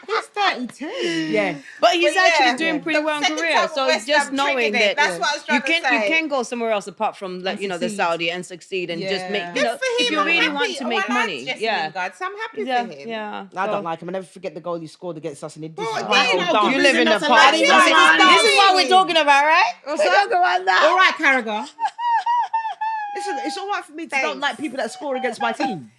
He's 32. Yeah. But he's But actually yeah. doing The pretty well in second Korea. time So with it's West just Ham knowing triggered that it. That's what I was trying to you say. can go somewhere else apart from like, And the succeed. Saudi and succeed and just make Yeah. you know Good for if him. you I'm really happy. want to Oh, make I like money. Jesse Yeah. Lingard, so I'm happy Yeah. for him. Yeah. I So- don't like him. I never forget the goal he scored against us in the Well, district. again, Michael no, Dunn. You live in the That's party. right. This is what we're talking about, right? What's We're that? talking about that. All right, Carragher. Listen, it's all right for me to Thanks. don't like people that score against my team.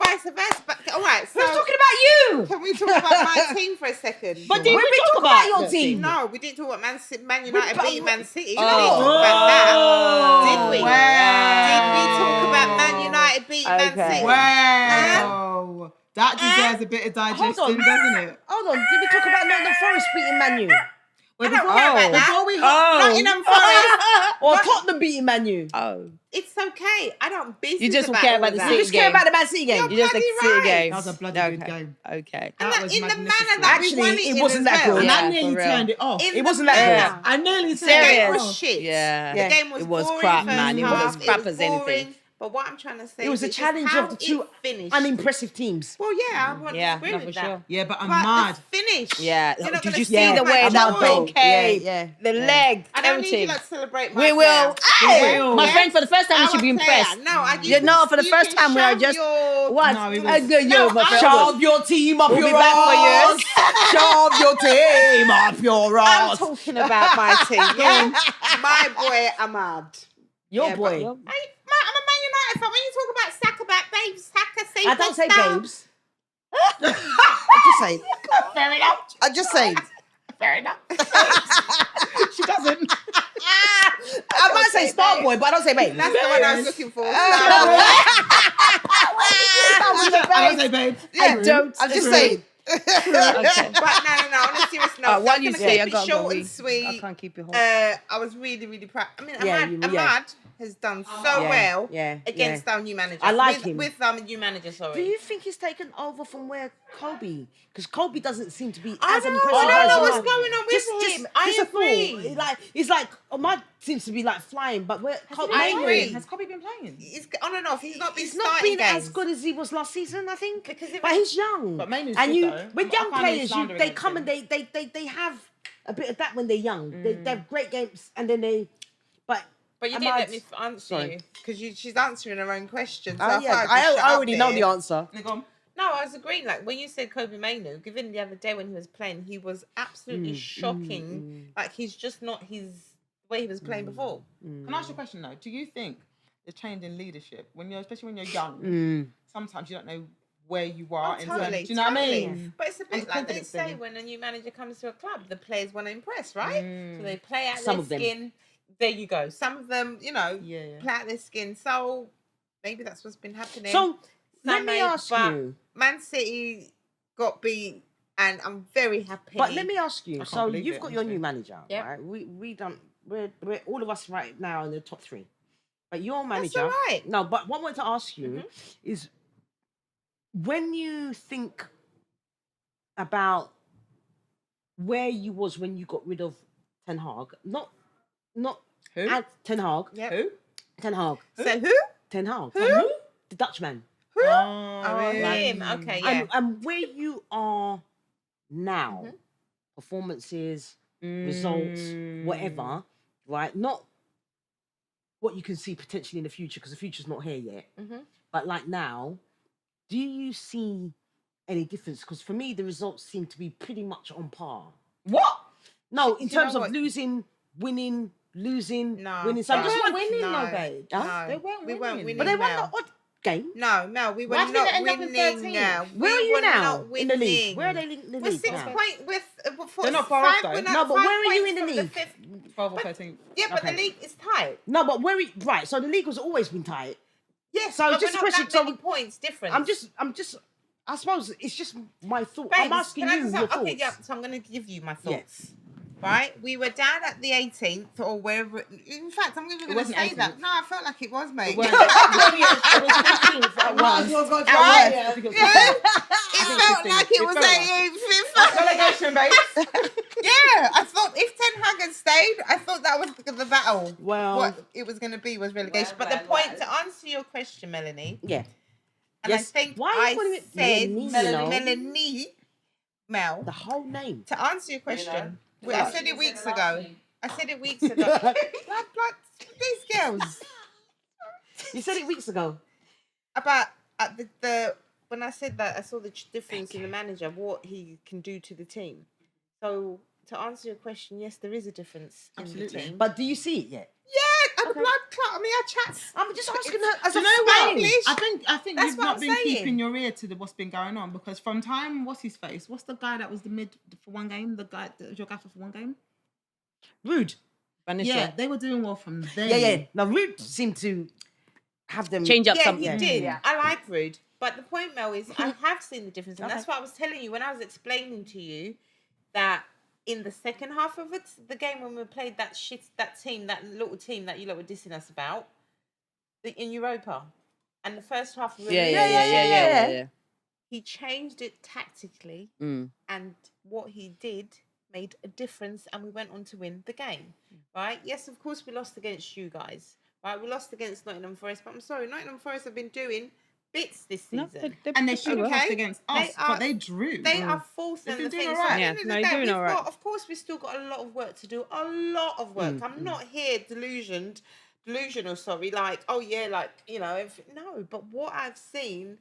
Vice versa. But all right, so We're talking about you. can we talk about my team for a second? But did we talk about your team? No, we didn't talk about Man United but- beat Man City. We Oh. didn't talk about that. Did we? Wow. Did we talk about Man United beat Man Okay. City? Wow. That deserves a bit of Hold digestion, on. doesn't it? Hold on. Did we talk about Nottingham Forest beating Man U? Well, I don't care about that. before we Nottingham Forest. Or Tottenham beating Man U? Oh. It's okay. I don't business You just about care all about of the that. You City just care game. about the Man City game. You're You just bloody City right. games. That was a bloody good game. Okay. And That that, was in the manner magnificent. that Actually, we won it in wasn't as that well. good. And Yeah, I nearly for real. turned it off. In It the wasn't that manner. I nearly The turned game it was off. shit. Yeah. The game was It was boring crap, first man. It was half. as crap as anything. boring. But what I'm trying to say It was a is challenge how of the two it finished. unimpressive teams. Well, yeah, I want Yeah, to agree no, with for that. sure. Yeah, but I'm But mad. the finish. Yeah. You're not Did gonna you see see the my way that goal. ball came? Yeah. The leg. I don't need you everything. lot to celebrate my We will. player. Hey, will. my friend, for the first time, you should be Our player. impressed. No, You know, for the first can time, we are shove just your- what? No, we will. I do you, No, my friend. Shove your team up We'll be your back for ass. years. Shove your team up your I'm ass. talking about my team. Yeah? My boy Ahmad. Your Yeah, boy. I'm a Man United fan. When you talk about Saka, about babes, Saka, say I don't say down. babes. I just say. Fair enough. I just say. Fair enough. She doesn't. I might say star boy, but I don't say babe. That's the one I was looking for. I don't say babe. I don't. I'm just True. saying. Okay. But no, on a serious note, What I'm you gonna say? keep I it got short go. and I sweet. can't keep you home. I was really, really proud. I mean, Yeah, Ahmad has done so well against our new manager. I like with, him. With our new manager, sorry. Do you think he's taken over from where Kobe? Because Kobe doesn't seem to be I as don't impressive. know as what's Ahmad. going on with him. I a thought. agree. It's like Ahmad seems to be like flying, but where Kobe? I agree. Has Kobe been playing? He's on and off. He's not been He's not starting been games. as good as he was last season, I think. Because if but it- he's young. But Mainoo's and good, you, though. with I young can't players, slander they against come him. and they have a bit of that when they're young. They have great games, and then they. But But you didn't let Ahmad's- me answer Sorry. you because she's answering her own question. So Oh, I yeah, thought I'd just shut I up already know there. the answer. They gone. No, I was agreeing. Like when you said Kobe Mainu, given the other day when he was playing, he was absolutely shocking. Like he's just not the way he was playing before. Can I ask you a question though? Do you think the change in leadership, especially when you're young, sometimes you don't know where you are in terms. Do you know what I mean? But it's a bit And like they confidence say thing. when a new manager comes to a club, the players want to impress, right? So they play out Some their of them. skin. there you go. Some of them, Yeah. play out their skin. So maybe that's what's been happening. So let Some me may, ask but you. Man City got beat, and I'm very happy. But let me ask you. can't So believe you've it, got your honestly. new manager, Yep. right? We're all of us right now in the top 3. But your manager. all right. No, but what I want to ask you is, when you think about where you was when you got rid of Ten Hag, not Who? Ten Hag. Yep. Who? Ten Hag. So who? Ten Hag. Who? The Dutchman. Oh, him. Okay, yeah. And where you are now, performances, results, whatever, right? Not what you can see potentially in the future, because the future's not here yet. But like now, do you see any difference? Because for me, the results seem to be pretty much on par. What? No, in Do you terms know of what? losing, winning, losing, No. winning. So I No. just want winning, No. no, babe. No. They weren't We weren't winning. winning. But they won Mel. the odd game. No, Mel, we were Why did they not end up in winning. 13th? Where are We you were now not in the league? winning. Where are they in the We're league 6 now? points with. They're not far off, though. We're No, but 5 where are you in points the from league? 5th. 12 or 13. Yeah, but Okay. the league is tight. No, but right. So the league has always been tight. Yes, So but just a we're not question, that so many points difference. I'm just. I suppose it's just my thought. Babes, I'm asking can I you just- your thoughts. Okay, yeah. So I'm going to give you my Yeah. thoughts. Right, we were down at the 18th or wherever. In fact, I'm even going to wasn't say 18th. that. No, I felt like it was, mate. It was 15th at Might as well worst. go to Right? work. I think it was Yeah. 15th. It think felt 15th. like it was felt like- 18th. Relegation, babe. Yeah, I thought if Ten Hag had stayed, I thought that was the battle. Well- what it was going to be was relegation. Well, but the well, point, to answer your question, Melanie, Yeah. and Yes. I think Why are you calling I it said Melanie, Mel, The whole name. to answer your question, I Yeah. said it weeks ago. I said it weeks ago. like these girls. You said it weeks ago. About the when I said that, I saw the difference in the manager, what he can do to the team. So to answer your question, yes, there is a difference in the Absolutely. team. But do you see it yet? Yeah, and the blood clot. I mean, I chat. I'm just asking her as Do a you know what? English. I think That's you've what not I'm been saying. keeping your ear to what's been going on, because from time, what's his face? What's the guy that was the mid for one game? The guy that was your gaffer for one game? Rude. Yeah, they were doing well from there. Yeah. Now Rude seemed to have them Change up Yeah, something. he did. Yeah. I like Rude. But the point, Mel, is I have seen the difference. And that's what I was telling you when I was explaining to you that in the second half of the game when we played that little team that you lot were dissing us about, in Europa. And the first half we were losing. Yeah. He changed it tactically, Mm. and what he did made a difference, and we went on to win the game. Right? Yes, of course we lost against you guys. Right? We lost against Nottingham Forest, but I'm sorry, Nottingham Forest have been doing bits this season. And they should have Okay. lost against us, but they drew. They are fourth They've in the been thing. doing So all right. at the Yeah, end of no, the you're day, doing all right. of course, we've still got a lot of work to do. A lot of work. I'm not here delusional. Sorry, like no. But what I've seen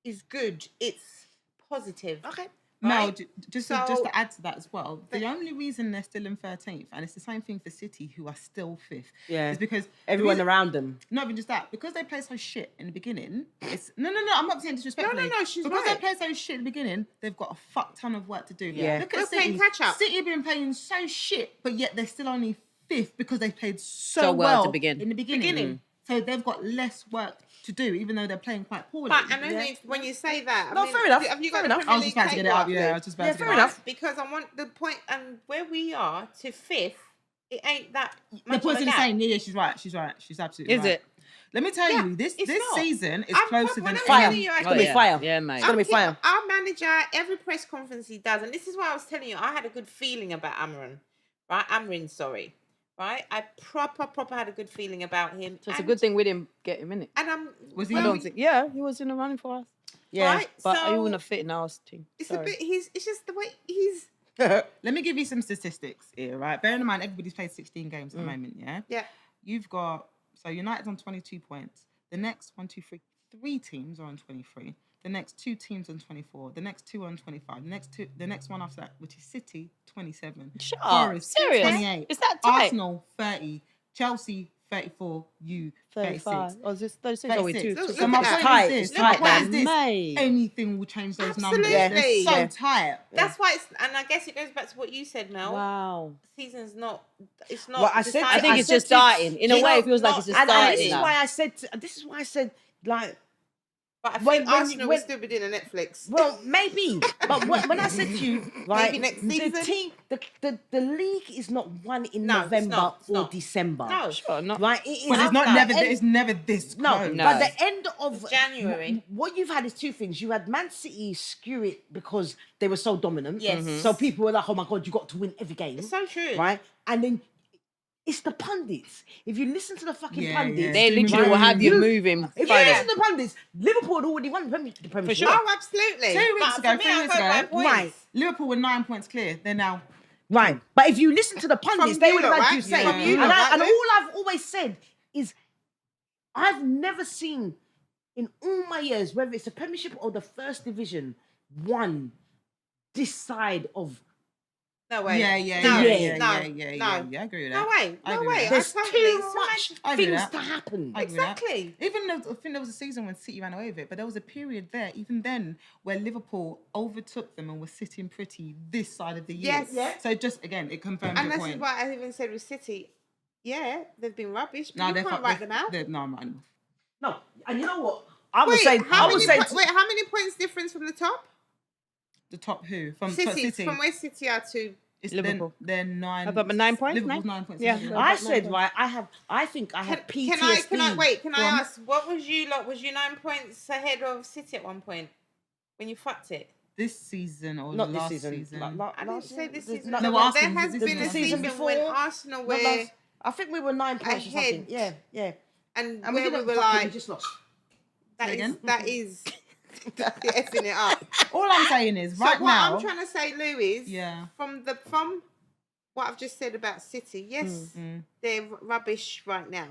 is good. It's positive. Okay. Mel, Right? just So- to add to that as well, the only reason they're still in 13th, and it's the same thing for City, who are still 5th, Yeah. is because Everyone the reason- around them. Not even just that, because they play so shit in the beginning. It's no. I'm not saying disrespectfully. No, she's because right. they play so shit in the beginning, they've got a fuck ton of work to do. Yeah. Look We're at playing City. catch up. City have been playing so shit, but yet they're still only 5th because they played so So well well to begin. in the beginning. So they've got less work to do, even though they're playing quite poorly. But and only when you say that, No, fair enough, Have you fair got enough. the I was just about to get it up. Yeah, I was just about to get fair it enough. up. Because I want the point, and where we are to 5th, it ain't that The much of points a are the gap. same. Yeah, she's right. She's absolutely Is right. it? Let me tell Yeah, you, this it's not. season is I'm- closer when than I'm Fire. telling you, I It's gonna be yeah. fire. Yeah, mate. It's gonna be fire. Our manager, every press conference he does, and this is why I was telling you, I had a good feeling about Amrin, sorry. Right? I proper had a good feeling about him. So it's a and- good thing we didn't get him in it. And I'm Was he I in don't think. Yeah, he was in the running for us, Yeah. right? but so he wouldn't have fit in our team. it's Sorry. a bit. It's just the way he's. Let me give you some statistics here, right? Bearing in mind everybody's played 16 games at the moment, yeah? Yeah. You've got, so United's on 22 points. The next 3 teams are on 23. The next 2 teams on 24. The next 2 on 25. The next one after that, which is City, 27. Shut up. Forest, Serious? 28. Is that tight? Arsenal, 30. Chelsea, 34, you 35. 36. Oh, is this 36? Oh, wait, 36. two. Look So at my that. point Tight, is this. it's My tight, point man. is this. Mate. Anything will change those numbers. Absolutely. They're so Yeah. tight. That's why it's, and I guess it goes back to what you said, Mel. Wow. Season's not, it's not. Well, I said- decided. I think I it's said just to- starting. In a you way, know, it feels like not- it's just And starting this is now. why I said. This is why I said like. But I when- think when- Arsenal when- will still be doing a Netflix. Well, maybe, but when I said to you, right, Maybe next the season? team, the league is not won in No, it's November not, it's or not. December. No. Sure, not. Right, it is. But it's not the never. end- It's never this No, close. No. but the end of January. What you've had is two things. You had Man City skew it because they were so dominant. Yes. Mhm. So people were like, "Oh my god, you got to win every game." It's so true. Right, and then it's the pundits. If you listen to the fucking Yeah, pundits, yeah. They literally will have you moving. If you funny. listen to the pundits, Liverpool had already won the Premiership. sure. Oh, absolutely. 2 weeks But ago, for me, 3 I weeks go by ago, points. Right. Liverpool were 9 points clear. They're now. Right. But if you listen to the pundits, From they you would have lot, had right? you say. From you lot, right, And Lou? all I've always said is I've never seen in all my years, whether it's the Premiership or the First Division, one this side of. No way. Yeah, yeah, no, yeah, no, yeah, no, I agree with that. No way. I No agree with way. that. There's totally, too so much I agree with things that. to happen. I agree with that. Exactly. Even though I think there was a season when City ran away with it, but there was a period there, even then, where Liverpool overtook them and were sitting pretty this side of the year. Yes. Yeah. So just again, it confirms And your this is point. why I even said with City, yeah, they've been rubbish, but No, you they're can't write them out. No, I'm right enough. No, and you know what? I would Wait, say. how I would many say. wait, how many points difference from the top? The top who from City, City. from where City are to. It's Liverpool. They're 9. I thought, but 9 points, Liverpool's nine? 9 points. Yeah. ahead. I said right. I think I had PTSD. Can I Go on. ask, what was you lot? Was you 9 points ahead of City at one point when you fucked it? This season or Not last this season. I didn't say this season. No, No, we're asking, there has is it been this a season season when before? Arsenal Not were, last- I think we were 9 points or something. Ahead. Yeah. and And where we didn't were fuck it, we like, just lost. that Say is, again? that is, effing it up. All I'm saying is, So right what now, I'm trying to say, Lou, is yeah, from what I've just said about City, yes, they're rubbish right now,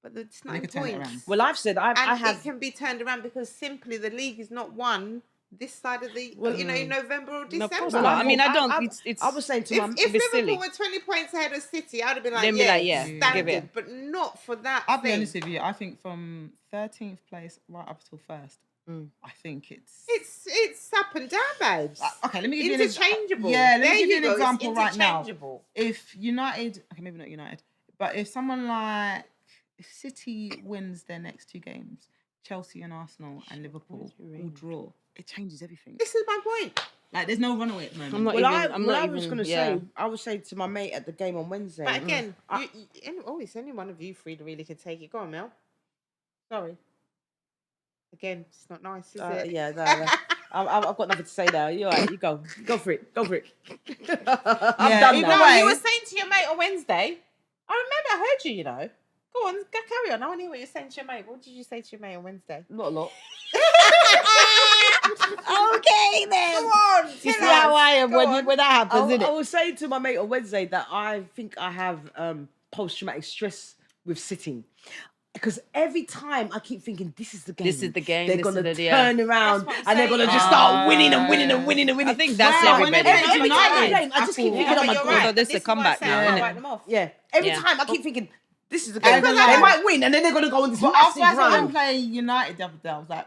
but it's They 9 could turn it points. around. Well, I've said I And have. it can be turned around because simply the league is not won this side of the, Well, in November or No, December. of course not. I mean, I don't. I- It's. I was saying to if my. if bit Liverpool silly. were 20 points ahead of City, I would have been like, Then be like, yeah, give standard, it. but not for that I'll be thing. honest with you. I think from 13th place right up till first, I think it's. It's up and down, babes. Okay, let me give you an Interchangeable. Yeah, let There me give you you an go, it's example right now. interchangeable. If United, okay, maybe not United, but if someone like if City wins their next 2 games, Chelsea and Arsenal and Liverpool all draw, it changes everything. This is my point. Like, there's no runaway at the moment. I'm not Well, even. I was going to say, I was saying to my mate at the game on Wednesday. But again, it's only one of you three that really can take it. Go on, Mel. Sorry. Again, it's not nice, is it? Yeah, no. I've got nothing to say now. You're right. You go for it. Go for it. I'm Yeah, done either now. way- You were saying to your mate on Wednesday. I remember I heard you, Go on, carry on. I want to hear what you're saying to your mate. What did you say to your mate on Wednesday? Not a lot. Okay then. Come on, You see tell how us. I am Go when on. that happens, isn't I it? was saying to my mate on Wednesday that I think I have post-traumatic stress with sitting. Because every time I keep thinking, this is the game. This is the game, They're this going is to the- yeah. turn around That's what I'm and they're going to saying. just start winning and winning and winning and winning. I think that's Wow, everybody. when Every time I United, play, I just keep I thinking, Yeah, oh but my you're God. right. So this is This a comeback is what I now, said, innit? I'll write them off. Yeah. Every Yeah. time I keep thinking, this is the game. Because They might win and then they're going to go on this But after massive I saw them run. play United the other day, I was like,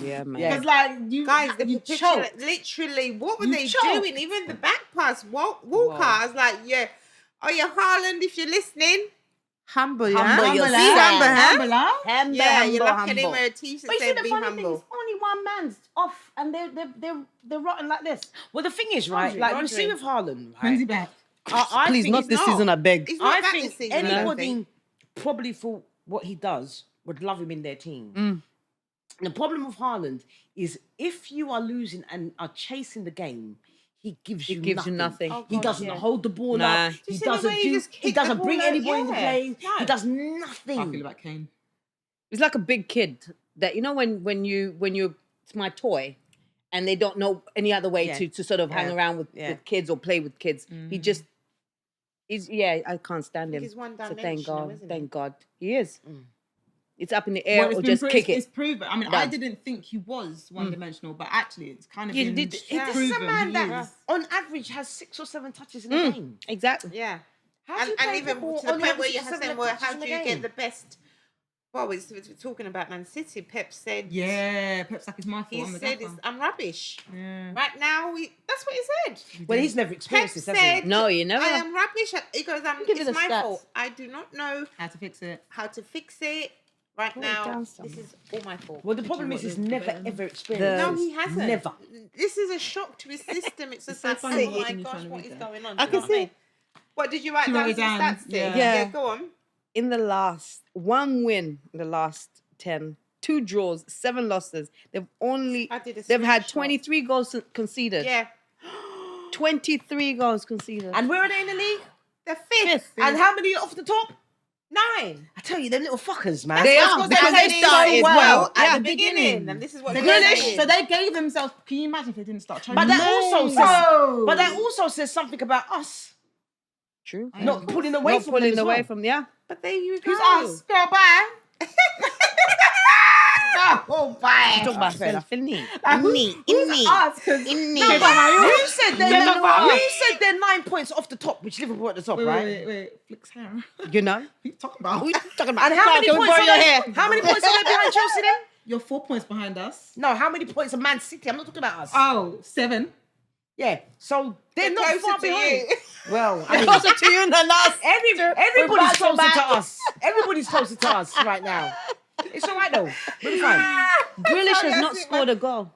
Yeah, man. Yeah. because like you Guys, the you picture, choked. literally, what were You they choked. doing? Even the back pass, Walker, I was like, yeah. Oh, yeah, Haaland, if you're listening, humble, Humble huh? yourself. Be humble, huh? Humble, huh? Humble, Yeah, you're humble, lucky they humble. wear a t-shirt But you see, saying the be funny thing humble. is, only one man's off, and they're rotten like this. Well, the thing is, right? Like we see Rodri. with Haaland, When's he right? back? I Please, think not he's this not. season, I beg. He's not I back think this season, I don't anybody think. probably for what he does would love him in their team. Mm. The problem with Haaland is if you are losing and are chasing the game, he gives you nothing. Oh, He God, doesn't yeah. hold the ball Nah. up. Do He you see the doesn't way he do. just He kicked the doesn't bring ball out? anybody into Yeah. play. No. He does I feel nothing. about Kane. It's like a big kid that when you it's my toy, and they don't know any other way Yeah. to sort of hang Yeah. around with Yeah. kids or play with kids. He just I can't stand him. He's So thank one-dimensional, God, isn't he? thank God he is. It's up in the air Well, it's or been just kick It's it. proven. I mean, I Done. didn't think he was one-dimensional, but actually, it's kind of You been did- This is a proven man he that, is. on average, has 6 or 7 touches in a game. Exactly. Yeah. How do you And play even football to the on point where opposite you have seven saying, well, touches how in do the you game? get the best? Well, we're talking about Man City. Pep said, Yeah, Pep's like, it's my fault. he I'm the said, gaffer. I'm rubbish. Yeah. Right now, that's what he said. Well, he's never Pep experienced this, has said, he? No, you never. I am rubbish. He goes, Give you it's the my stats. fault. I do not know How to fix it. how to fix it. Right Write it now, down this somewhere. is all my fault. Well, the problem is he's never ever experienced. No, this. he hasn't. Never. This is a shock to his system. It's just so like, funny oh my watching you gosh, trying to what read is that. going on? I Do you know can what I see. mean? What did you write She down wrote it some down, stats? yeah. Yeah. Go on. In the last one win, in the last 10, 2 draws, 7 losses. They've had screenshot. 23 goals conceded. Yeah. 23 goals conceded. And where are they in the league? The fifth. And how many off the top? 9. I tell you, them little fuckers, man. They That's are, what because they they did started so well. at Yeah. the beginning. And this is what The they're Grealish, saying. so they gave themselves. Can you imagine if they didn't start? But that also says. Oh. But that also says something about us True. not pulling away Not from pulling them as away well. from, yeah. But there you go. Who's us? Girl, bye. Oh, bye. Talk about fair enough. Philly. Who's us? 'Cause- No, but you said they're 9 points off the top, which Liverpool at the top, Wait, right? wait. Flicks hair. What You know? are you talking about? What are you talking about? And how many Can we points borrow are your they? hair? How many points are they behind Chelsea then? You're 4 points behind us. No, how many points are Man City? I'm not talking about us. Oh, 7. Yeah, so they're not closer far to behind. you. Well, I mean, Closer to you than us. everybody's back to closer back. to us. Everybody's closer to us right now. It's all right though. We'll be fine. Grealish Sorry, has I not think scored a goal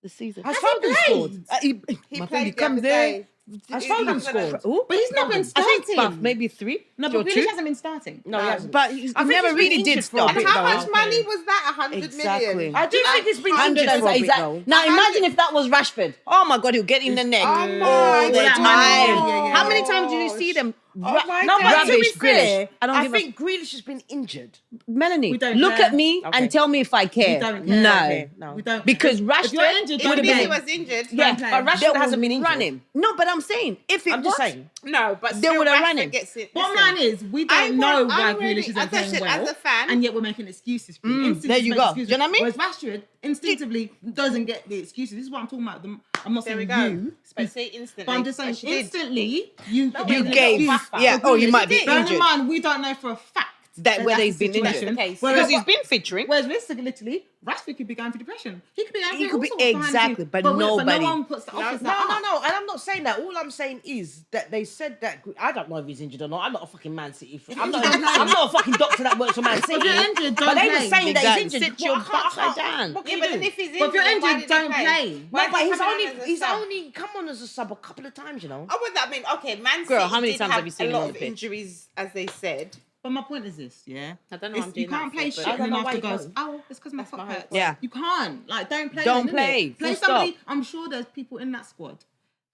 this season. Has Foden scored? He My played friend, he the comes other there. day. Has He Foden comes on a- scored? Ooh. But he's not been I think starting. maybe 3. No, or but Grealish 2. hasn't been starting. No, he hasn't. But he I think never he's been really did injured for a start. bit, And how though. much money was that? 100 Exactly. million. I do think it's been 100 injured for a bit exactly. though. Now imagine if that was Rashford. Oh my God, he'll get in the neck Oh all my the God. time. Yeah. How many times did you see them? Oh my No, but God. to be Rubbish, fair, Grealish. I don't give a think Grealish has been injured. Melanie, We don't look care. at me Okay. and tell me if I care. We don't care. No. Okay, no. We don't. Because If you're Rashford injured, If don't Messi play. was injured, Yeah, play. But Rashford they hasn't will been injured. run him. No, but I'm saying if it I'm was, just saying. no, but They still would have Rashford run him. gets it. Bottom Listen, line is, we I don't know want- why I'm really- Grealish isn't as a playing shit- well, as a fan- and yet we're making excuses for him. Instantly there you make go. excuses. Do you know what I mean? Whereas Rashford instinctively doesn't get the excuses. This is what I'm talking about. I'm not There we saying go. you, But say instantly. but I'm just saying But she did. instantly you you an gave. excuse Yeah. for Oh, you Grealish. might be Bear in injured. mind, we don't know for a fact That whether that's he's the been injured. situation. Okay, so- Whereas Because he's been featuring. Whereas literally, Rashford could be going for depression. He could be going He through could all be- sorts behind the exactly, scenes. but no nobody. one puts the office No, up. and I'm not saying that. All I'm saying is that they said that. I don't know if he's injured or not. I'm not a fucking Man City fan. I'm not a fucking doctor that works for Man City. If you're injured, but don't they were play. saying that Exactly. he's injured. Sit your Well, I can't- upside down. What Yeah, can but you then do? if he's injured, But if you're then why injured, did he don't play. Why No, but did he he's come on only as a he's sub? only come on as a sub a couple of times, you know. Oh, well, I mean, okay, Man Girl, City how many did times have you seen a him lot on of the pitch? injuries, as they said. But my point is this, yeah. I don't know It's- what I'm doing you can't that play for, shit but- I and don't then know after why you goes, don't. oh, it's because my That's my foot whole hurts. point. Yeah. You can't. Like, don't play. Don't then, innit? play. Play Full somebody. stop. I'm sure there's people in that squad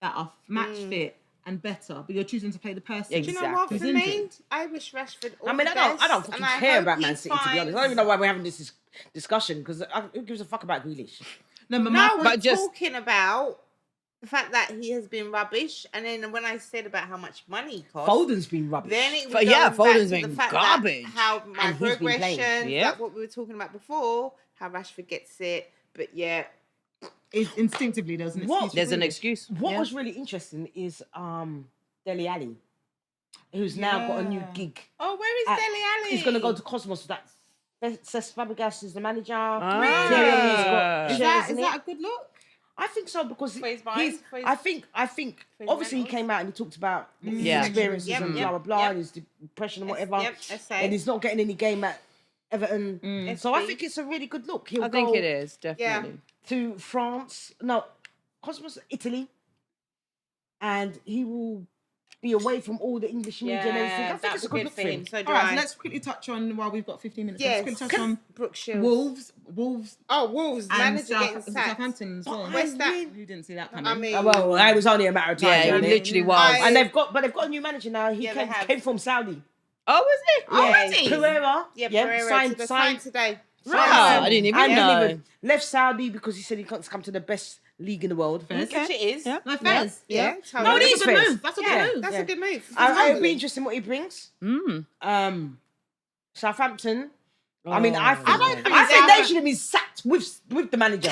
that are match fit and better, but you're choosing to play the person. Do you know what? who's For me, injured. I wish Rashford all I mean, the I best, don't fucking and I care hope about he Man City, to be honest. I don't even finds- know why we're having this discussion because who gives a fuck about Grealish? No, but No, my we're point, just- talking about the fact that he has been rubbish, and then when I said about how much money he costs, Foden's been rubbish. then it was But yeah, going back Foden's to been the fact garbage. that how my And he's been playing. progression, Yeah. like what we were talking about before, how Rashford gets it, but yeah, instinctively there's an excuse. What? for There's an Grealish. excuse. What Yeah. was really interesting is Dele Alli, who's now got a new Yeah. gig. Oh, where is Uh, Dele Alli? He's going to go to Cosmos. That Cesc Fabregas is the manager. Ah. Thierry's got Is shares that in is it. that a good look? I think so because For his mind, he's. for his- I think. for his Obviously, he mentals. came out and he talked about his Yeah. experiences Yep, and yep, blah blah blah, yep. and his depression and Yes, whatever. yep, SA. And he's not getting any game at Everton. Mm. So I SB. think it's a really good look. He'll I think go it is definitely. to France. No, Cosmos, Italy, and he will be away from all the English media and everything. I think that'd it's a be good good look for for him. him. So do All right, I. so let's quickly touch on while we've got 15 minutes. Yes. Let's quickly touch on Brooke Shields. Wolves Oh, Wolves and manager getting South, sacked. Southampton as well. Where's that? You didn't see that coming. I mean, Well, it was only a matter of time. Yeah, it wasn't literally was. I- And they've got a new manager now. He Yeah, they have. came from Saudi. Oh, was it? Yeah. Pereira. Pereira signed today. Wow, I didn't even and know. left Saudi because he said he wants to come to the best league in the world. Fez. Which it is. Yeah. No, Fez. Yeah. No, That's it a is good Fez. move. That's a Yeah, good move. that's a good move. It'll be interesting what he brings. Mm. Southampton. I mean, I think don't think they Southampton- should have been sacked with the manager.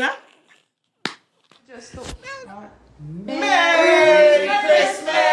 now. Just thought. Merry Christmas.